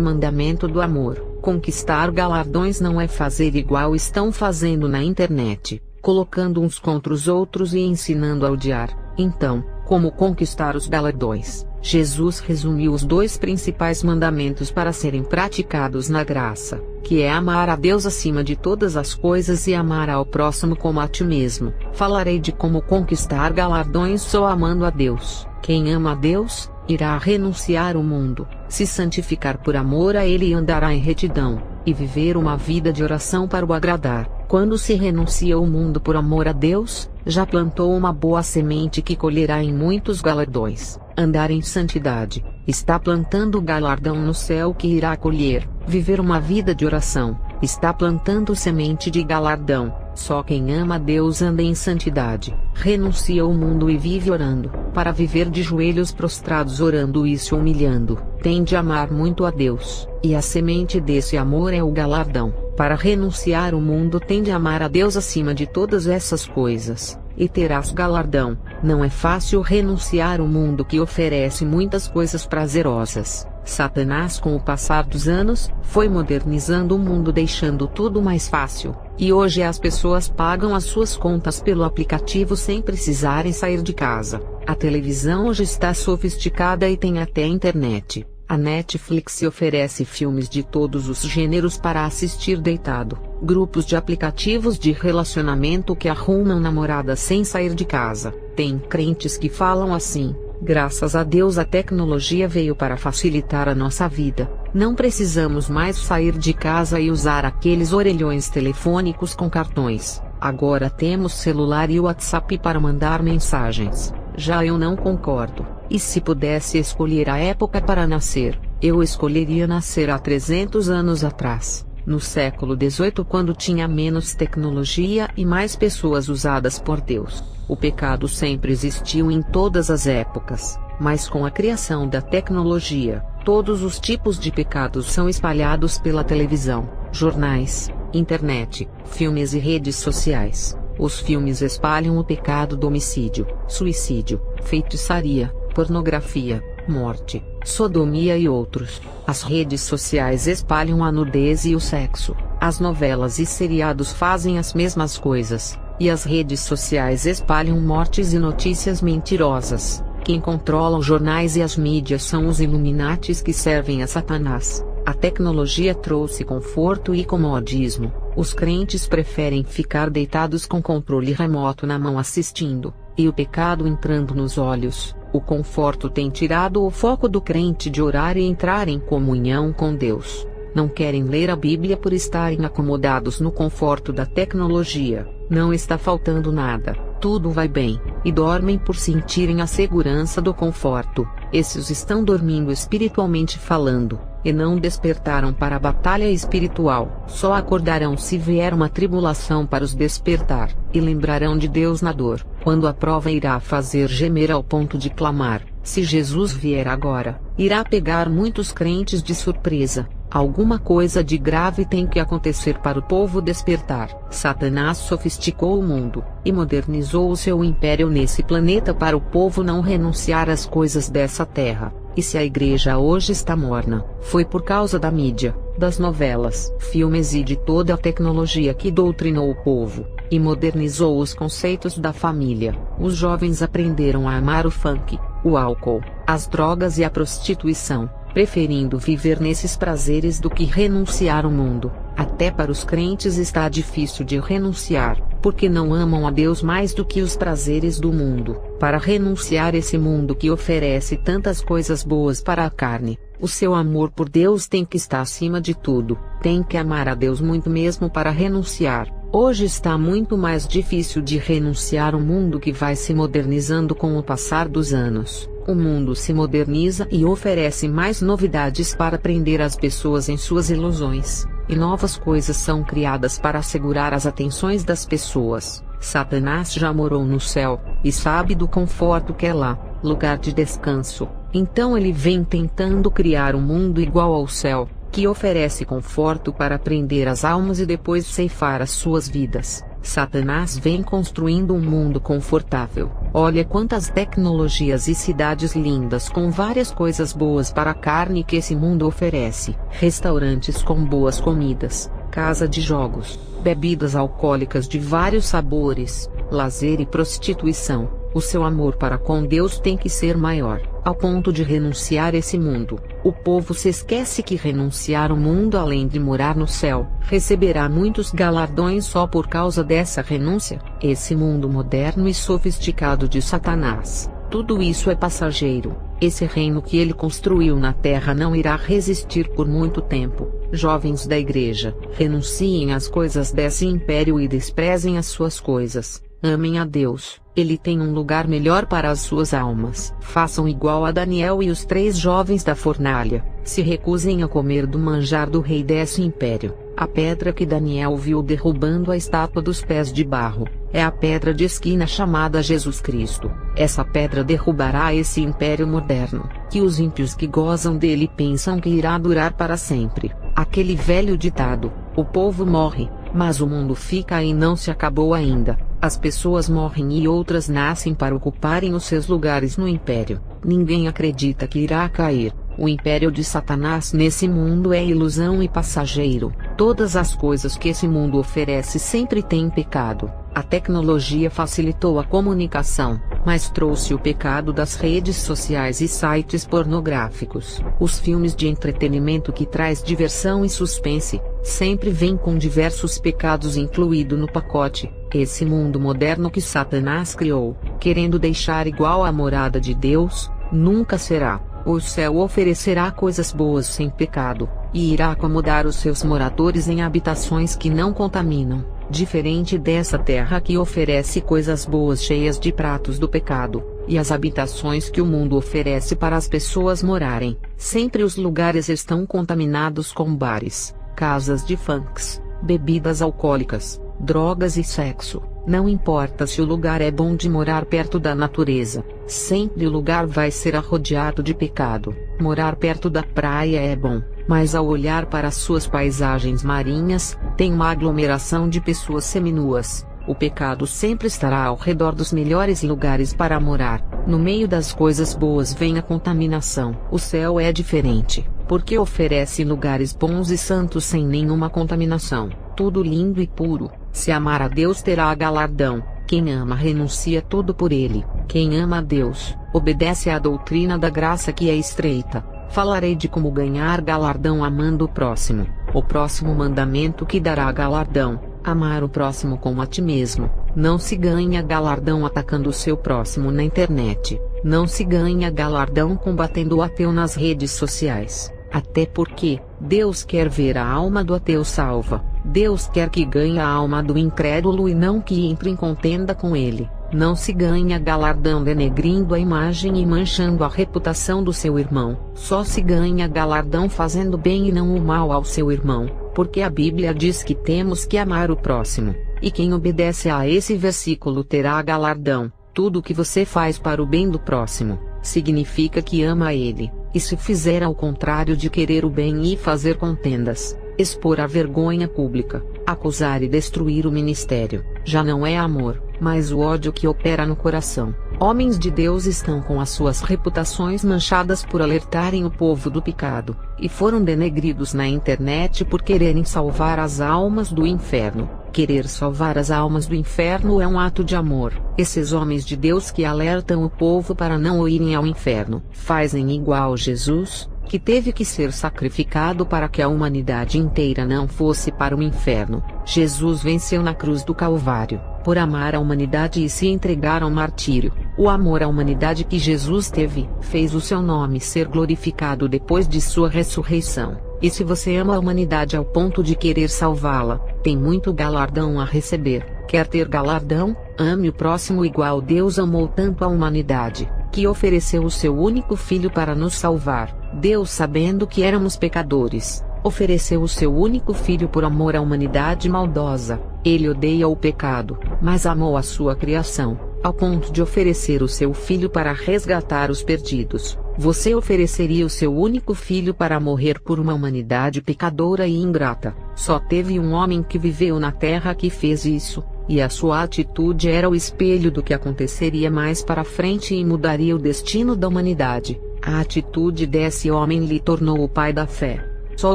A: mandamento do amor. Conquistar galardões não é fazer igual estão fazendo na internet, colocando uns contra os outros e ensinando a odiar. Então, como conquistar os galardões? Jesus resumiu os dois principais mandamentos para serem praticados na graça, que é amar a Deus acima de todas as coisas e amar ao próximo como a ti mesmo. Falarei de como conquistar galardões só amando a Deus. Quem ama a Deus, irá renunciar ao mundo, se santificar por amor a Ele e andará em retidão, e viver uma vida de oração para o agradar. Quando se renuncia ao mundo por amor a Deus, já plantou uma boa semente que colherá em muitos galardões. Andar em santidade, está plantando o galardão no céu que irá colher. Viver uma vida de oração, está plantando semente de galardão. Só quem ama a Deus anda em santidade, renuncia ao mundo e vive orando. Para viver de joelhos prostrados orando e se humilhando, tem de amar muito a Deus, e a semente desse amor é o galardão. Para renunciar ao mundo tem de amar a Deus acima de todas essas coisas, e terás galardão. Não é fácil renunciar ao mundo que oferece muitas coisas prazerosas. Satanás, com o passar dos anos, foi modernizando o mundo, deixando tudo mais fácil, e hoje as pessoas pagam as suas contas pelo aplicativo sem precisarem sair de casa. A televisão hoje está sofisticada e tem até internet. A Netflix oferece filmes de todos os gêneros para assistir deitado. Grupos de aplicativos de relacionamento que arrumam namoradas sem sair de casa. Tem crentes que falam assim: graças a Deus a tecnologia veio para facilitar a nossa vida. Não precisamos mais sair de casa e usar aqueles orelhões telefônicos com cartões. Agora temos celular e WhatsApp para mandar mensagens. Já eu não concordo. E se pudesse escolher a época para nascer, eu escolheria nascer há 300 anos atrás, no século XVIII, quando tinha menos tecnologia e mais pessoas usadas por Deus. O pecado sempre existiu em todas as épocas, mas com a criação da tecnologia, todos os tipos de pecados são espalhados pela televisão, jornais, internet, filmes e redes sociais. Os filmes espalham o pecado do homicídio, suicídio, feitiçaria, pornografia, morte, sodomia e outros. As redes sociais espalham a nudez e o sexo. As novelas e seriados fazem as mesmas coisas, e as redes sociais espalham mortes e notícias mentirosas. Quem controla os jornais e as mídias são os Illuminatis, que servem a Satanás. A tecnologia trouxe conforto e comodismo. Os crentes preferem ficar deitados com controle remoto na mão assistindo, e o pecado entrando nos olhos. O conforto tem tirado o foco do crente de orar e entrar em comunhão com Deus. Não querem ler a Bíblia por estarem acomodados no conforto da tecnologia. Não está faltando nada, tudo vai bem, e dormem por sentirem a segurança do conforto. Esses estão dormindo espiritualmente falando, e não despertaram para a batalha espiritual. Só acordarão se vier uma tribulação para os despertar, e lembrarão de Deus na dor, quando a prova irá fazer gemer ao ponto de clamar. Se Jesus vier agora, irá pegar muitos crentes de surpresa. Alguma coisa de grave tem que acontecer para o povo despertar. Satanás sofisticou o mundo, e modernizou o seu império nesse planeta para o povo não renunciar às coisas dessa terra. E se a igreja hoje está morna, foi por causa da mídia, das novelas, filmes e de toda a tecnologia que doutrinou o povo, e modernizou os conceitos da família. Os jovens aprenderam a amar o funk, o álcool, as drogas e a prostituição, preferindo viver nesses prazeres do que renunciar ao mundo. Até para os crentes está difícil de renunciar, porque não amam a Deus mais do que os prazeres do mundo. Para renunciar esse mundo que oferece tantas coisas boas para a carne, o seu amor por Deus tem que estar acima de tudo. Tem que amar a Deus muito mesmo para renunciar. Hoje está muito mais difícil de renunciar ao mundo que vai se modernizando com o passar dos anos. O mundo se moderniza e oferece mais novidades para prender as pessoas em suas ilusões, e novas coisas são criadas para segurar as atenções das pessoas. Satanás já morou no céu, e sabe do conforto que é lá, lugar de descanso. Então ele vem tentando criar um mundo igual ao céu, que oferece conforto para prender as almas e depois ceifar as suas vidas. Satanás vem construindo um mundo confortável. Olha quantas tecnologias e cidades lindas com várias coisas boas para a carne que esse mundo oferece. Restaurantes com boas comidas, casa de jogos, bebidas alcoólicas de vários sabores, lazer e prostituição. O seu amor para com Deus tem que ser maior, ao ponto de renunciar esse mundo. O povo se esquece que renunciar ao mundo, além de morar no céu, receberá muitos galardões só por causa dessa renúncia. Esse mundo moderno e sofisticado de Satanás, tudo isso é passageiro. Esse reino que ele construiu na terra não irá resistir por muito tempo. Jovens da igreja, renunciem às coisas desse império e desprezem as suas coisas. Amem a Deus, Ele tem um lugar melhor para as suas almas. Façam igual a Daniel e os 3 jovens da fornalha, se recusem a comer do manjar do rei desse império. A pedra que Daniel viu derrubando a estátua dos pés de barro, é a pedra de esquina chamada Jesus Cristo. Essa pedra derrubará esse império moderno, que os ímpios que gozam dele pensam que irá durar para sempre. Aquele velho ditado, o povo morre, mas o mundo fica e não se acabou ainda. As pessoas morrem e outras nascem para ocuparem os seus lugares no império. Ninguém acredita que irá cair. O império de Satanás nesse mundo é ilusão e passageiro. Todas as coisas que esse mundo oferece sempre têm pecado. A tecnologia facilitou a comunicação, mas trouxe o pecado das redes sociais e sites pornográficos. Os filmes de entretenimento que traz diversão e suspense, sempre vêm com diversos pecados incluído no pacote. Esse mundo moderno que Satanás criou, querendo deixar igual à morada de Deus, nunca será. O céu oferecerá coisas boas sem pecado, e irá acomodar os seus moradores em habitações que não contaminam, diferente dessa terra que oferece coisas boas cheias de pratos do pecado, e as habitações que o mundo oferece para as pessoas morarem. Sempre os lugares estão contaminados com bares, casas de funks, bebidas alcoólicas, drogas e sexo. Não importa se o lugar é bom de morar perto da natureza, sempre o lugar vai ser arrodeado de pecado. Morar perto da praia é bom, mas ao olhar para as suas paisagens marinhas, tem uma aglomeração de pessoas seminuas. O pecado sempre estará ao redor dos melhores lugares para morar. No meio das coisas boas vem a contaminação. O céu é diferente, porque oferece lugares bons e santos sem nenhuma contaminação. Tudo lindo e puro. Se amar a Deus terá galardão. Quem ama renuncia tudo por ele. Quem ama a Deus, obedece à doutrina da graça que é estreita. Falarei de como ganhar galardão amando o próximo. O próximo mandamento que dará galardão: amar o próximo como a ti mesmo. Não se ganha galardão atacando o seu próximo na internet. Não se ganha galardão combatendo o ateu nas redes sociais. Até porque, Deus quer ver a alma do ateu salva. Deus quer que ganhe a alma do incrédulo e não que entre em contenda com ele. Não se ganha galardão denegrindo a imagem e manchando a reputação do seu irmão. Só se ganha galardão fazendo bem e não o mal ao seu irmão, porque a Bíblia diz que temos que amar o próximo. E quem obedece a esse versículo terá galardão. Tudo o que você faz para o bem do próximo, significa que ama a ele. E se fizer ao contrário de querer o bem e fazer contendas, expor a vergonha pública, acusar e destruir o ministério, já não é amor, mas o ódio que opera no coração. Homens de Deus estão com as suas reputações manchadas por alertarem o povo do pecado, e foram denegridos na internet por quererem salvar as almas do inferno. Querer salvar as almas do inferno é um ato de amor. Esses homens de Deus que alertam o povo para não irem ao inferno, fazem igual Jesus, que teve que ser sacrificado para que a humanidade inteira não fosse para o inferno. Jesus venceu na cruz do Calvário, por amar a humanidade e se entregar ao martírio. O amor à humanidade que Jesus teve, fez o seu nome ser glorificado depois de sua ressurreição. E se você ama a humanidade ao ponto de querer salvá-la, tem muito galardão a receber. Quer ter galardão? Ame o próximo igual Deus amou tanto a humanidade, que ofereceu o seu único filho para nos salvar. Deus, sabendo que éramos pecadores, ofereceu o seu único filho por amor à humanidade maldosa. Ele odeia o pecado, mas amou a sua criação, ao ponto de oferecer o seu filho para resgatar os perdidos. Você ofereceria o seu único filho para morrer por uma humanidade pecadora e ingrata? Só teve um homem que viveu na terra que fez isso, e a sua atitude era o espelho do que aconteceria mais para frente e mudaria o destino da humanidade. A atitude desse homem lhe tornou o pai da fé. Só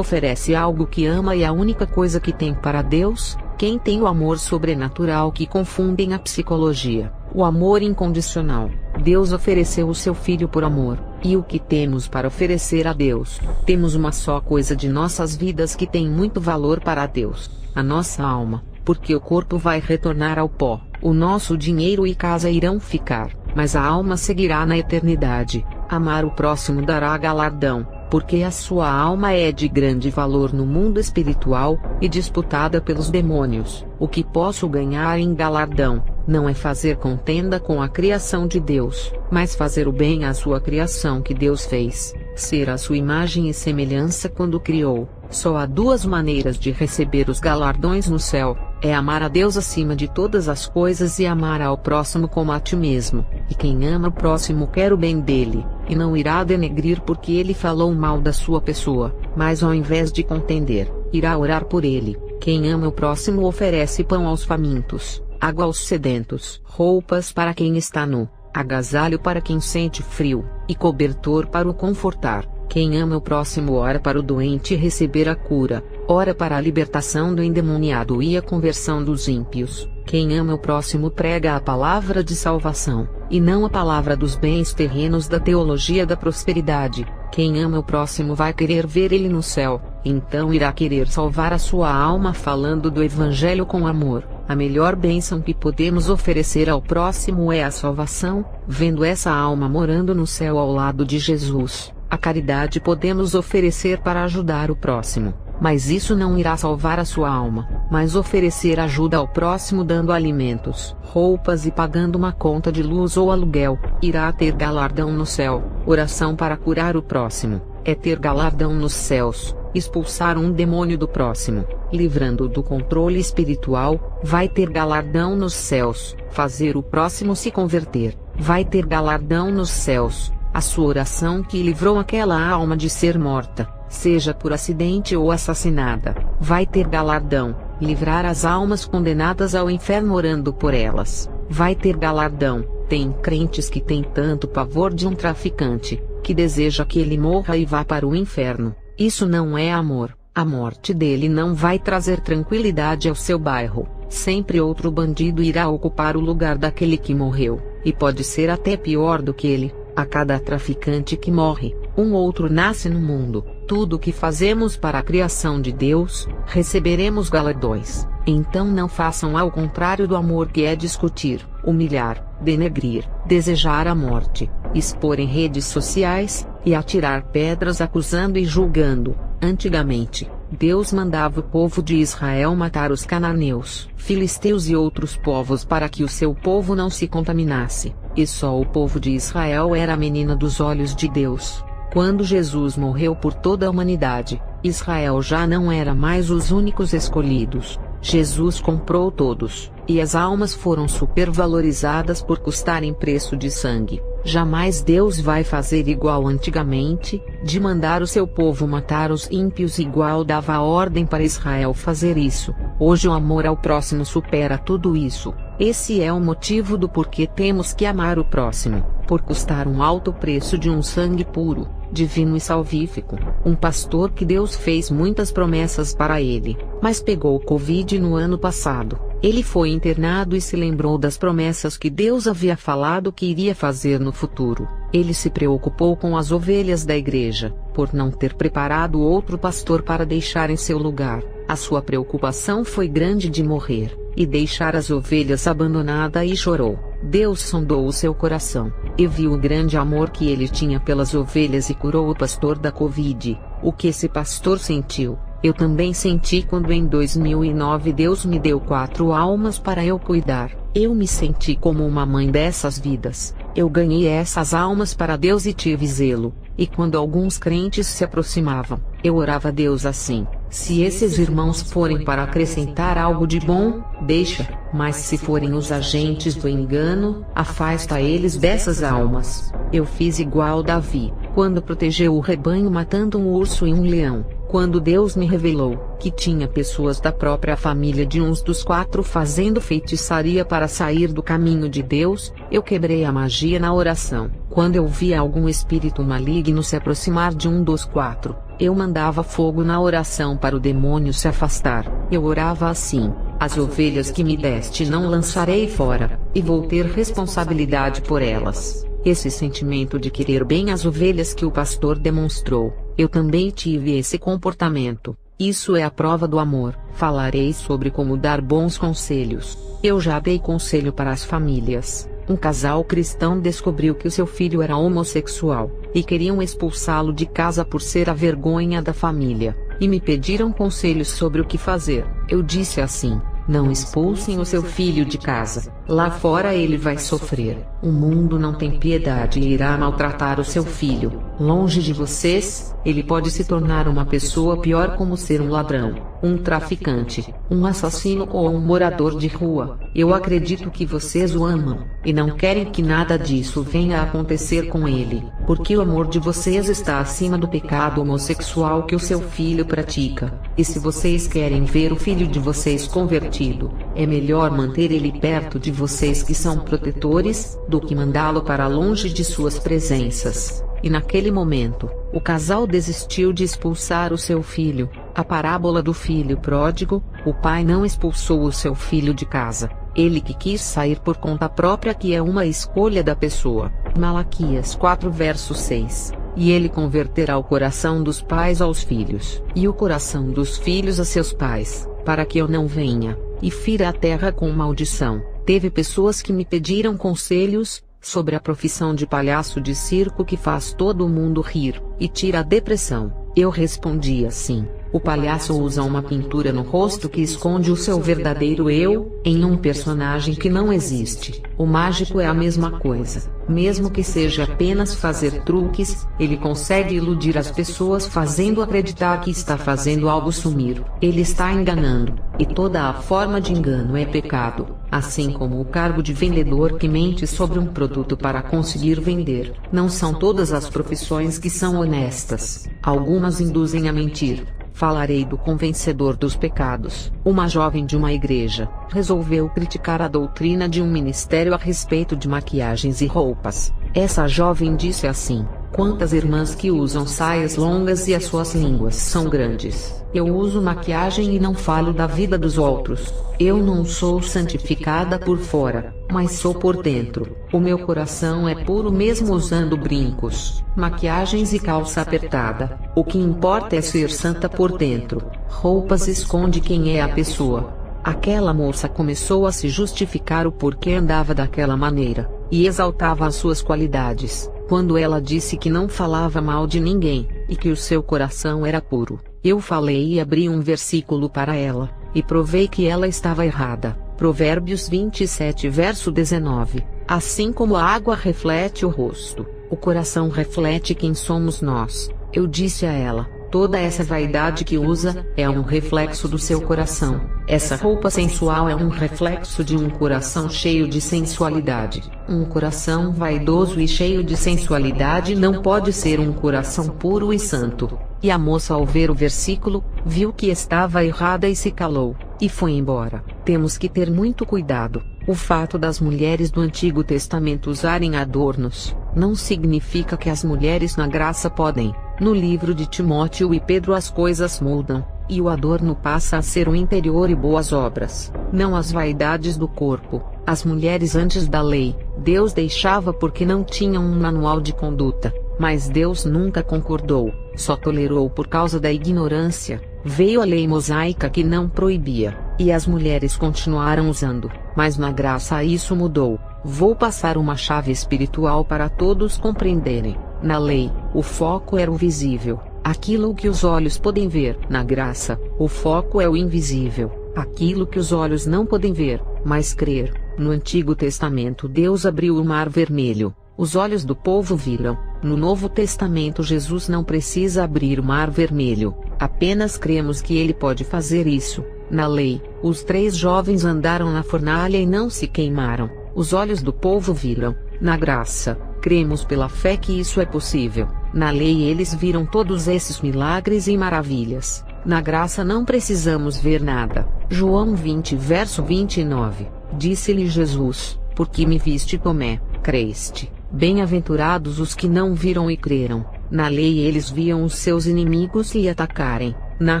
A: oferece algo que ama e a única coisa que tem para Deus, quem tem o amor sobrenatural que confundem a psicologia, o amor incondicional. Deus ofereceu o seu filho por amor, e o que temos para oferecer a Deus? Temos uma só coisa de nossas vidas que tem muito valor para Deus: a nossa alma, porque o corpo vai retornar ao pó, o nosso dinheiro e casa irão ficar, mas a alma seguirá na eternidade. Amar o próximo dará galardão, porque a sua alma é de grande valor no mundo espiritual, e disputada pelos demônios. O que posso ganhar em galardão, não é fazer contenda com a criação de Deus, mas fazer o bem à sua criação que Deus fez, ser a sua imagem e semelhança quando criou. Só há duas maneiras de receber os galardões no céu: é amar a Deus acima de todas as coisas e amar ao próximo como a ti mesmo. E quem ama o próximo quer o bem dele, e não irá denegrir porque ele falou mal da sua pessoa, mas ao invés de contender, irá orar por ele. Quem ama o próximo oferece pão aos famintos, água aos sedentos, roupas para quem está nu, agasalho para quem sente frio, e cobertor para o confortar. Quem ama o próximo ora para o doente receber a cura, ora para a libertação do endemoniado e a conversão dos ímpios. Quem ama o próximo prega a palavra de salvação, e não a palavra dos bens terrenos da teologia da prosperidade. Quem ama o próximo vai querer ver ele no céu, então irá querer salvar a sua alma falando do Evangelho com amor. A melhor bênção que podemos oferecer ao próximo é a salvação, vendo essa alma morando no céu ao lado de Jesus. A caridade podemos oferecer para ajudar o próximo, mas isso não irá salvar a sua alma. Mas oferecer ajuda ao próximo dando alimentos, roupas e pagando uma conta de luz ou aluguel, irá ter galardão no céu. Oração para curar o próximo, é ter galardão nos céus. Expulsar um demônio do próximo, livrando-o do controle espiritual, vai ter galardão nos céus. Fazer o próximo se converter, vai ter galardão nos céus. A sua oração que livrou aquela alma de ser morta, seja por acidente ou assassinada, vai ter galardão. Livrar as almas condenadas ao inferno orando por elas, vai ter galardão. Tem crentes que têm tanto pavor de um traficante, que deseja que ele morra e vá para o inferno. Isso não é amor. A morte dele não vai trazer tranquilidade ao seu bairro. Sempre outro bandido irá ocupar o lugar daquele que morreu, e pode ser até pior do que ele. A cada traficante que morre, um outro nasce no mundo. Tudo o que fazemos para a criação de Deus, receberemos galardões. Então não façam ao contrário do amor, que é discutir, humilhar, denegrir, desejar a morte, expor em redes sociais, e atirar pedras acusando e julgando. Antigamente, Deus mandava o povo de Israel matar os cananeus, filisteus e outros povos para que o seu povo não se contaminasse, e só o povo de Israel era a menina dos olhos de Deus. Quando Jesus morreu por toda a humanidade, Israel já não era mais os únicos escolhidos. Jesus comprou todos, e as almas foram supervalorizadas por custarem preço de sangue. Jamais Deus vai fazer igual antigamente, de mandar o seu povo matar os ímpios, igual dava a ordem para Israel fazer isso. Hoje o amor ao próximo supera tudo isso. Esse é o motivo do porquê temos que amar o próximo, por custar um alto preço de um sangue puro, divino e salvífico. Um pastor que Deus fez muitas promessas para ele, mas pegou o Covid no ano passado. Ele foi internado e se lembrou das promessas que Deus havia falado que iria fazer no futuro. Ele se preocupou com as ovelhas da igreja, por não ter preparado outro pastor para deixar em seu lugar. A sua preocupação foi grande de morrer, e deixar as ovelhas abandonadas, e chorou. Deus sondou o seu coração, e viu o grande amor que ele tinha pelas ovelhas e curou o pastor da Covid. O que esse pastor sentiu, eu também senti quando em 2009 Deus me deu 4 almas para eu cuidar. Eu me senti como uma mãe dessas vidas. Eu ganhei essas almas para Deus e tive zelo. E quando alguns crentes se aproximavam, eu orava a Deus assim: se esses irmãos forem para acrescentar algo de bom, deixa, mas se forem os agentes do engano, afasta eles dessas almas. Eu fiz igual Davi, quando protegeu o rebanho matando um urso e um leão. Quando Deus me revelou que tinha pessoas da própria família de uns dos 4 fazendo feitiçaria para sair do caminho de Deus, eu quebrei a magia na oração. Quando eu via algum espírito maligno se aproximar de um dos 4, eu mandava fogo na oração para o demônio se afastar. Eu orava assim: as ovelhas que me deste não lançarei fora, e vou ter responsabilidade por elas. Esse sentimento de querer bem as ovelhas que o pastor demonstrou, eu também tive esse comportamento. Isso é a prova do amor. Falarei sobre como dar bons conselhos. Eu já dei conselho para as famílias. Um casal cristão descobriu que o seu filho era homossexual, e queriam expulsá-lo de casa por ser a vergonha da família, e me pediram conselhos sobre o que fazer. Eu disse assim: não expulsem o seu filho de casa, lá fora ele vai sofrer. O mundo não tem piedade e irá maltratar o seu filho. Longe de vocês, ele pode se tornar uma pessoa pior, como ser um ladrão, um traficante, um assassino ou um morador de rua. Eu acredito que vocês o amam, e não querem que nada disso venha a acontecer com ele, porque o amor de vocês está acima do pecado homossexual que o seu filho pratica. E se vocês querem ver o filho de vocês convertido, é melhor manter ele perto de vocês, que são protetores, do que mandá-lo para longe de suas presenças. E naquele momento, o casal desistiu de expulsar o seu filho. A parábola do filho pródigo: o pai não expulsou o seu filho de casa, ele que quis sair por conta própria, que é uma escolha da pessoa. Malaquias 4 verso 6. E ele converterá o coração dos pais aos filhos, e o coração dos filhos a seus pais, para que eu não venha e fira a terra com maldição. Teve pessoas que me pediram conselhos sobre a profissão de palhaço de circo, que faz todo mundo rir e tira a depressão. Eu respondi assim: o palhaço usa uma pintura no rosto que esconde o seu verdadeiro eu, em um personagem que não existe. O mágico é a mesma coisa. Mesmo que seja apenas fazer truques, ele consegue iludir as pessoas fazendo acreditar que está fazendo algo sumir. Ele está enganando, e toda a forma de engano é pecado, assim como o cargo de vendedor que mente sobre um produto para conseguir vender. Não são todas as profissões que são honestas. Algumas induzem a mentir. Falarei do convencedor dos pecados. Uma jovem de uma igreja resolveu criticar a doutrina de um ministério a respeito de maquiagens e roupas. Essa jovem disse assim: quantas irmãs que usam saias longas e as suas línguas são grandes. Eu uso maquiagem e não falo da vida dos outros. Eu não sou santificada por fora, mas sou por dentro. O meu coração é puro mesmo usando brincos, maquiagens e calça apertada. O que importa é ser santa por dentro. Roupas esconde quem é a pessoa. Aquela moça começou a se justificar o porquê andava daquela maneira, e exaltava as suas qualidades, quando ela disse que não falava mal de ninguém, e que o seu coração era puro. Eu falei e abri um versículo para ela, e provei que ela estava errada. Provérbios 27 verso 19. Assim como a água reflete o rosto, o coração reflete quem somos nós. Eu disse a ela: toda essa vaidade que usa, é um reflexo do seu coração. Essa roupa sensual é um reflexo de um coração cheio de sensualidade. Um coração vaidoso e cheio de sensualidade não pode ser um coração puro e santo. E a moça, ao ver o versículo, viu que estava errada e se calou, e foi embora. Temos que ter muito cuidado. O fato das mulheres do Antigo Testamento usarem adornos, não significa que as mulheres na graça podem. No livro de Timóteo e Pedro as coisas mudam, e o adorno passa a ser o interior e boas obras, não as vaidades do corpo. As mulheres antes da lei, Deus deixava porque não tinham um manual de conduta, mas Deus nunca concordou, só tolerou por causa da ignorância. Veio a lei mosaica que não proibia, e as mulheres continuaram usando, mas na graça isso mudou. Vou passar uma chave espiritual para todos compreenderem. Na lei, o foco era o visível, aquilo que os olhos podem ver. Na graça, o foco é o invisível, aquilo que os olhos não podem ver, mas crer. No Antigo Testamento Deus abriu o Mar Vermelho, os olhos do povo viram. No Novo Testamento Jesus não precisa abrir o Mar Vermelho, apenas cremos que ele pode fazer isso. Na lei, os 3 jovens andaram na fornalha e não se queimaram, os olhos do povo viram. Na graça, cremos pela fé que isso é possível. Na lei eles viram todos esses milagres e maravilhas. Na graça não precisamos ver nada. João 20 verso 29. Disse-lhe Jesus: porque me viste, Tomé, creste. Bem-aventurados os que não viram e creram. Na lei eles viam os seus inimigos lhe atacarem. Na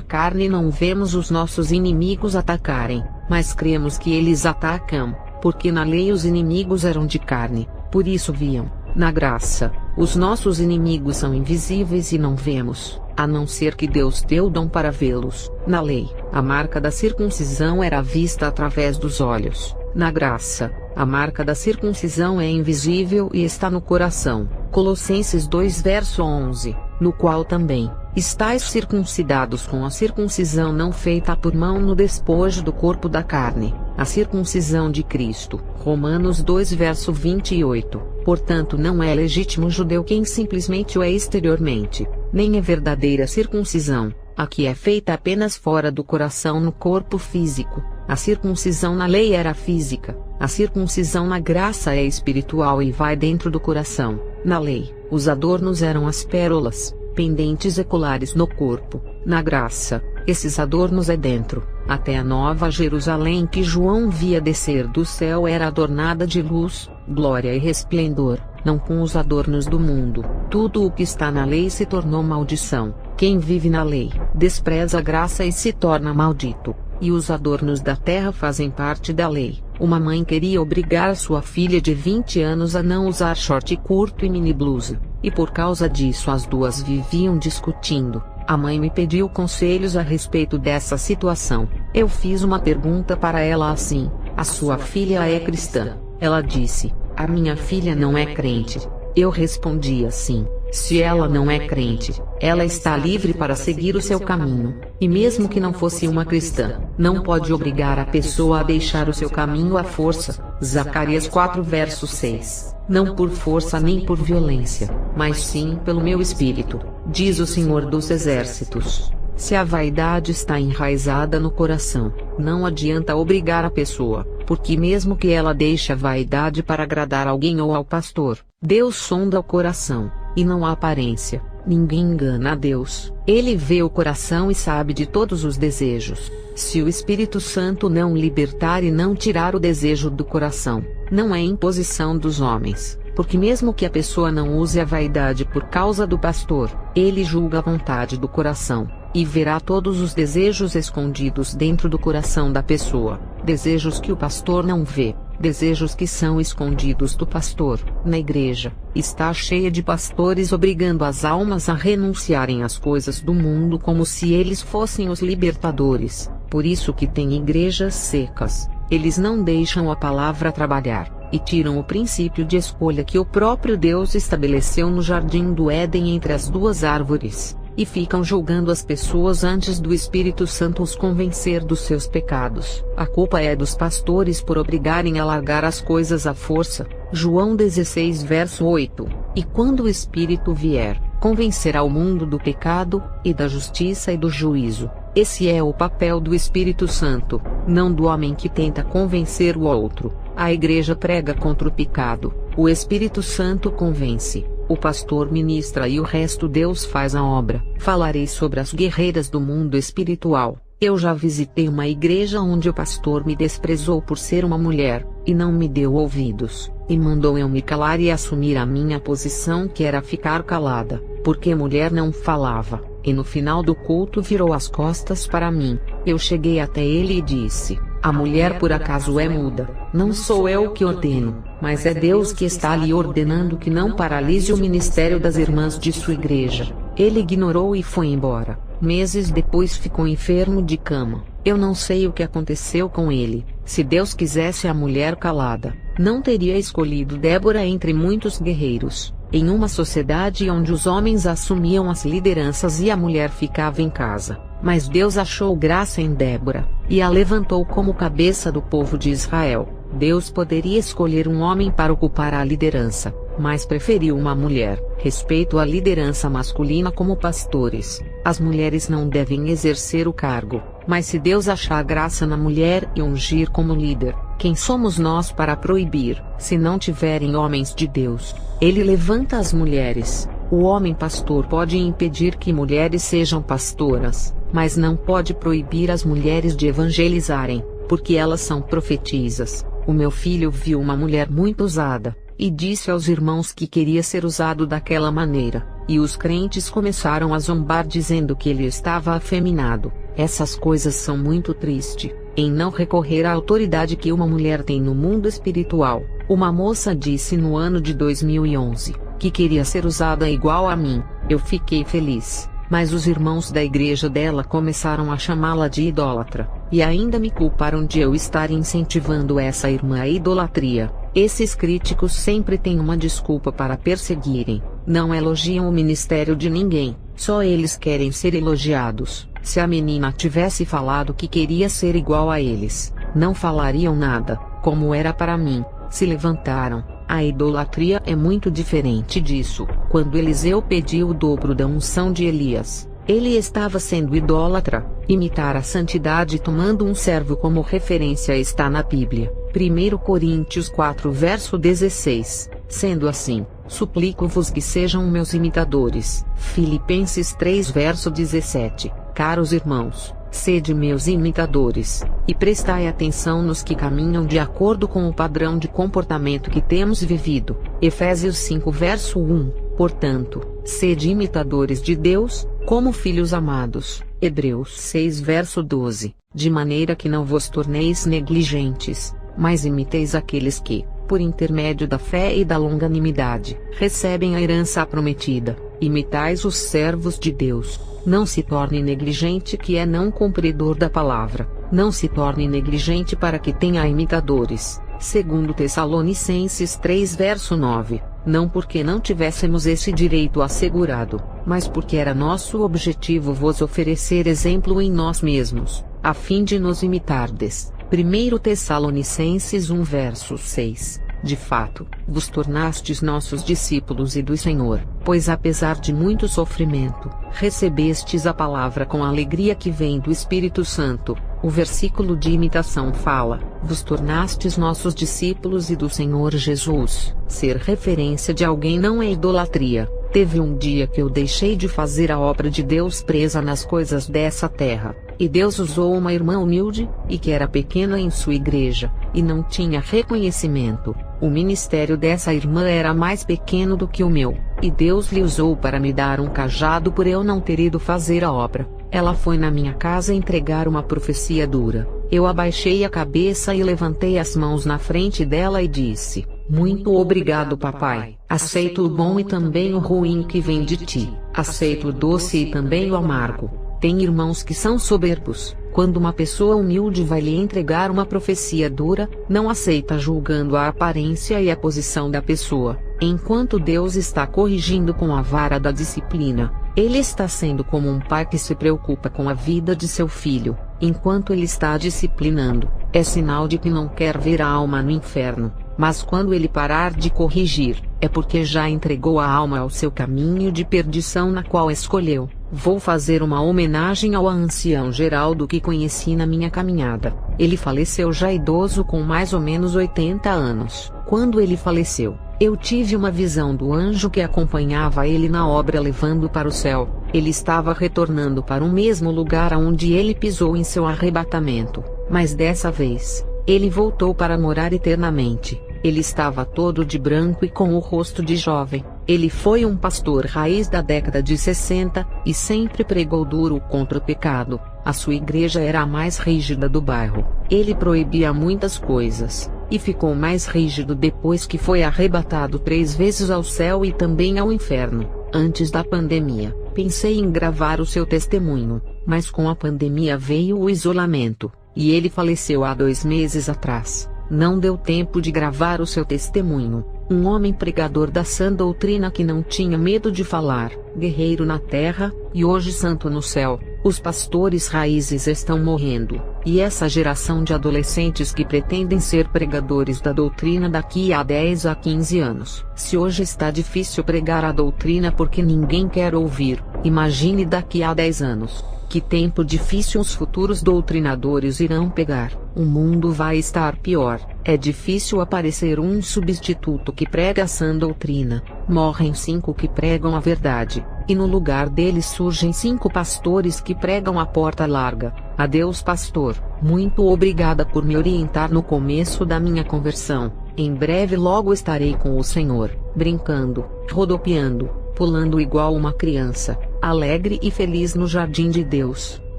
A: carne não vemos os nossos inimigos atacarem, mas cremos que eles atacam, porque na lei os inimigos eram de carne, por isso viam. Na graça, os nossos inimigos são invisíveis e não vemos, a não ser que Deus deu dom para vê-los. Na lei, a marca da circuncisão era vista através dos olhos. Na graça, a marca da circuncisão é invisível e está no coração. Colossenses 2 verso 11, no qual também estáis circuncidados com a circuncisão não feita por mão no despojo do corpo da carne, a circuncisão de Cristo. Romanos 2 verso 28. Portanto não é legítimo judeu quem simplesmente o é exteriormente, nem é verdadeira circuncisão, a que é feita apenas fora do coração no corpo físico. A circuncisão na lei era física, a circuncisão na graça é espiritual e vai dentro do coração. Na lei, os adornos eram as pérolas, pendentes e colares no corpo. Na graça, esses adornos é dentro. Até a nova Jerusalém que João via descer do céu era adornada de luz, glória e resplendor, não com os adornos do mundo. Tudo o que está na lei se tornou maldição. Quem vive na lei, despreza a graça e se torna maldito. E os adornos da terra fazem parte da lei. Uma mãe queria obrigar sua filha de 20 anos a não usar short curto e mini blusa, e por causa disso as duas viviam discutindo. A mãe me pediu conselhos a respeito dessa situação. Eu fiz uma pergunta para ela assim: a sua filha é cristã? Ela disse: a minha filha não é crente. Eu respondi assim: se ela não é crente, ela está livre para seguir o seu caminho, e mesmo que não fosse uma cristã, não pode obrigar a pessoa a deixar o seu caminho à força. Zacarias 4 verso 6. Não por força nem por violência, mas sim pelo meu espírito, diz o Senhor dos Exércitos. Se a vaidade está enraizada no coração, não adianta obrigar a pessoa, porque mesmo que ela deixe a vaidade para agradar alguém ou ao pastor, Deus sonda o coração, e não a aparência. Ninguém engana a Deus. Ele vê o coração e sabe de todos os desejos. Se o Espírito Santo não libertar e não tirar o desejo do coração, não é imposição dos homens, porque mesmo que a pessoa não use a vaidade por causa do pastor, ele julga a vontade do coração, e verá todos os desejos escondidos dentro do coração da pessoa, desejos que o pastor não vê. Desejos que são escondidos do pastor. Na igreja, está cheia de pastores obrigando as almas a renunciarem às coisas do mundo como se eles fossem os libertadores. Por isso que tem igrejas secas. Eles não deixam a palavra trabalhar, e tiram o princípio de escolha que o próprio Deus estabeleceu no jardim do Éden entre as duas árvores, e ficam julgando as pessoas antes do Espírito Santo os convencer dos seus pecados. A culpa é dos pastores por obrigarem a largar as coisas à força. João 16 verso 8. E quando o Espírito vier, convencerá o mundo do pecado, e da justiça e do juízo. Esse é o papel do Espírito Santo, não do homem que tenta convencer o outro. A igreja prega contra o pecado, o Espírito Santo convence. O pastor ministra e o resto Deus faz a obra. Falarei sobre as guerreiras do mundo espiritual. Eu já visitei uma igreja onde o pastor me desprezou por ser uma mulher, e não me deu ouvidos, e mandou eu me calar e assumir a minha posição que era ficar calada, porque mulher não falava, e no final do culto virou as costas para mim. Eu cheguei até ele e disse: a mulher por acaso é muda? Não sou eu que ordeno, mas é Deus que está lhe ordenando que não paralise o ministério das irmãs de sua igreja. Ele ignorou e foi embora. Meses depois ficou enfermo de cama. Eu não sei o que aconteceu com ele. Se Deus quisesse a mulher calada, não teria escolhido Débora entre muitos guerreiros. Em uma sociedade onde os homens assumiam as lideranças e a mulher ficava em casa. Mas Deus achou graça em Débora, e a levantou como cabeça do povo de Israel. Deus poderia escolher um homem para ocupar a liderança, mas preferiu uma mulher. Respeito à liderança masculina como pastores. As mulheres não devem exercer o cargo, mas se Deus achar graça na mulher e ungir como líder, Quem somos nós para proibir, se não tiverem homens de Deus? Ele levanta as mulheres. O homem pastor pode impedir que mulheres sejam pastoras, mas não pode proibir as mulheres de evangelizarem, porque elas são profetisas. O meu filho viu uma mulher muito usada, e disse aos irmãos que queria ser usado daquela maneira, e os crentes começaram a zombar dizendo que ele estava afeminado. Essas coisas são muito tristes. Em não recorrer à autoridade que uma mulher tem no mundo espiritual, uma moça disse no ano de 2011, que queria ser usada igual a mim. Eu fiquei feliz, mas os irmãos da igreja dela começaram a chamá-la de idólatra, e ainda me culparam de eu estar incentivando essa irmã à idolatria. Esses críticos sempre têm uma desculpa para perseguirem, não elogiam o ministério de ninguém, só eles querem ser elogiados. Se a menina tivesse falado que queria ser igual a eles, não falariam nada, como era para mim. Se levantaram. A idolatria é muito diferente disso. Quando Eliseu pediu o dobro da unção de Elias, ele estava sendo idólatra. Imitar a santidade tomando um servo como referência está na Bíblia. 1 Coríntios 4 verso 16. Sendo assim, suplico-vos que sejam meus imitadores. Filipenses 3 verso 17. Caros irmãos, sede meus imitadores, e prestai atenção nos que caminham de acordo com o padrão de comportamento que temos vivido. Efésios 5 verso 1. Portanto, sede imitadores de Deus, como filhos amados. Hebreus 6 verso 12. De maneira que não vos torneis negligentes, mas imiteis aqueles que, por intermédio da fé e da longanimidade, recebem a herança prometida. Imitais os servos de Deus. Não se torne negligente que é não cumpridor da palavra. Não se torne negligente para que tenha imitadores. Segundo Tessalonicenses 3 verso 9. Não porque não tivéssemos esse direito assegurado, mas porque era nosso objetivo vos oferecer exemplo em nós mesmos, a fim de nos imitardes. 1 Tessalonicenses 1 verso 6. De fato, vos tornastes nossos discípulos e do Senhor, pois apesar de muito sofrimento, recebestes a palavra com a alegria que vem do Espírito Santo. O versículo de imitação fala: vos tornastes nossos discípulos e do Senhor Jesus. Ser referência de alguém não é idolatria. Teve um dia que eu deixei de fazer a obra de Deus presa nas coisas dessa terra, e Deus usou uma irmã humilde, e que era pequena em sua igreja, e não tinha reconhecimento. O ministério dessa irmã era mais pequeno do que o meu, e Deus lhe usou para me dar um cajado por eu não ter ido fazer a obra. Ela foi na minha casa entregar uma profecia dura. Eu abaixei a cabeça e levantei as mãos na frente dela e disse: muito obrigado, papai. Aceito o bom e também o ruim que vem de ti. Aceito o doce e também o amargo. Tem irmãos que são soberbos. Quando uma pessoa humilde vai lhe entregar uma profecia dura, não aceita julgando a aparência e a posição da pessoa. Enquanto Deus está corrigindo com a vara da disciplina, Ele está sendo como um pai que se preocupa com a vida de seu filho. Enquanto Ele está disciplinando, é sinal de que não quer ver a alma no inferno. Mas quando Ele parar de corrigir, é porque já entregou a alma ao seu caminho de perdição na qual escolheu. Vou fazer uma homenagem ao ancião Geraldo que conheci na minha caminhada. Ele faleceu já idoso com mais ou menos 80 anos. Quando ele faleceu, eu tive uma visão do anjo que acompanhava ele na obra levando para o céu. Ele estava retornando para o mesmo lugar aonde ele pisou em seu arrebatamento, mas dessa vez, ele voltou para morar eternamente. Ele estava todo de branco e com o rosto de jovem. Ele foi um pastor raiz da década de 60, e sempre pregou duro contra o pecado. A sua igreja era a mais rígida do bairro. Ele proibia muitas coisas, e ficou mais rígido depois que foi arrebatado 3 vezes ao céu e também ao inferno. Antes da pandemia, pensei em gravar o seu testemunho, mas com a pandemia veio o isolamento, e ele faleceu há 2 meses atrás. Não deu tempo de gravar o seu testemunho. Um homem pregador da sã doutrina que não tinha medo de falar, guerreiro na terra, e hoje santo no céu. Os pastores raízes estão morrendo, e essa geração de adolescentes que pretendem ser pregadores da doutrina daqui a 10 a 15 anos. Se hoje está difícil pregar a doutrina porque ninguém quer ouvir, imagine daqui a 10 anos. Que tempo difícil os futuros doutrinadores irão pegar. O mundo vai estar pior. É difícil aparecer um substituto que prega a sã doutrina. Morrem 5 que pregam a verdade, e no lugar deles surgem 5 pastores que pregam a porta larga. Adeus, pastor. Muito obrigada por me orientar no começo da minha conversão. Em breve logo estarei com o Senhor, brincando, rodopiando, pulando igual uma criança, alegre e feliz no jardim de Deus.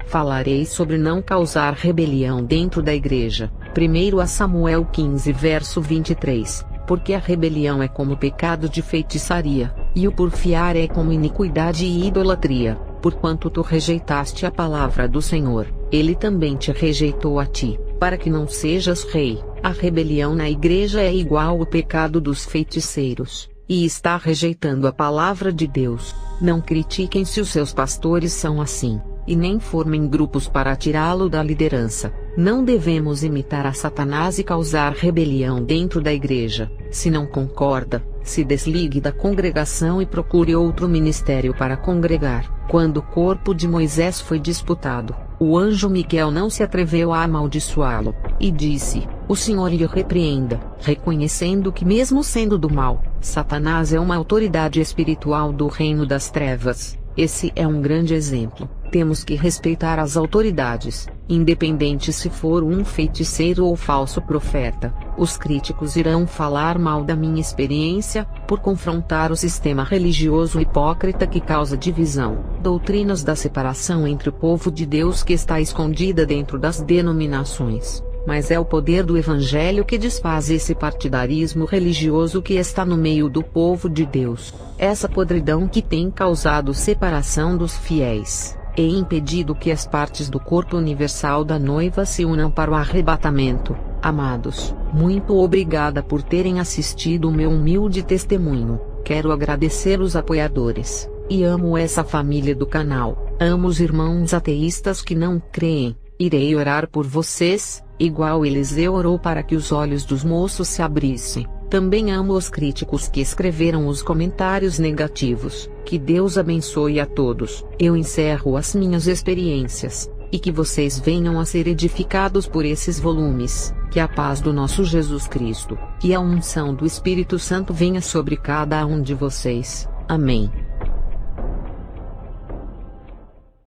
A: Falarei sobre não causar rebelião dentro da igreja. 1 Samuel 15 verso 23. Porque a rebelião é como pecado de feitiçaria, e o porfiar é como iniquidade e idolatria. Porquanto tu rejeitaste a palavra do Senhor, ele também te rejeitou a ti, para que não sejas rei. A rebelião na igreja é igual ao pecado dos feiticeiros, e está rejeitando a palavra de Deus. Não critiquem se os seus pastores são assim, e nem formem grupos para tirá-lo da liderança. Não devemos imitar a Satanás e causar rebelião dentro da igreja. Se não concorda, se desligue da congregação e procure outro ministério para congregar. Quando o corpo de Moisés foi disputado, o anjo Miguel não se atreveu a amaldiçoá-lo, e disse: o Senhor lhe repreenda, reconhecendo que mesmo sendo do mal, Satanás é uma autoridade espiritual do reino das trevas. Esse é um grande exemplo. Temos que respeitar as autoridades, independente se for um feiticeiro ou falso profeta. Os críticos irão falar mal da minha experiência, por confrontar o sistema religioso hipócrita que causa divisão. Doutrinas da separação entre o povo de Deus que está escondida dentro das denominações. Mas é o poder do Evangelho que desfaz esse partidarismo religioso que está no meio do povo de Deus. Essa podridão que tem causado separação dos fiéis, e impedido que as partes do corpo universal da noiva se unam para o arrebatamento. Amados, muito obrigada por terem assistido o meu humilde testemunho. Quero agradecer os apoiadores, e amo essa família do canal. Amo os irmãos ateístas que não creem. Irei orar por vocês, igual Eliseu orou para que os olhos dos moços se abrissem. Também amo os críticos que escreveram os comentários negativos. Que Deus abençoe a todos. Eu encerro as minhas experiências, e que vocês venham a ser edificados por esses volumes. Que a paz do nosso Jesus Cristo, e a unção do Espírito Santo venha sobre cada um de vocês. Amém.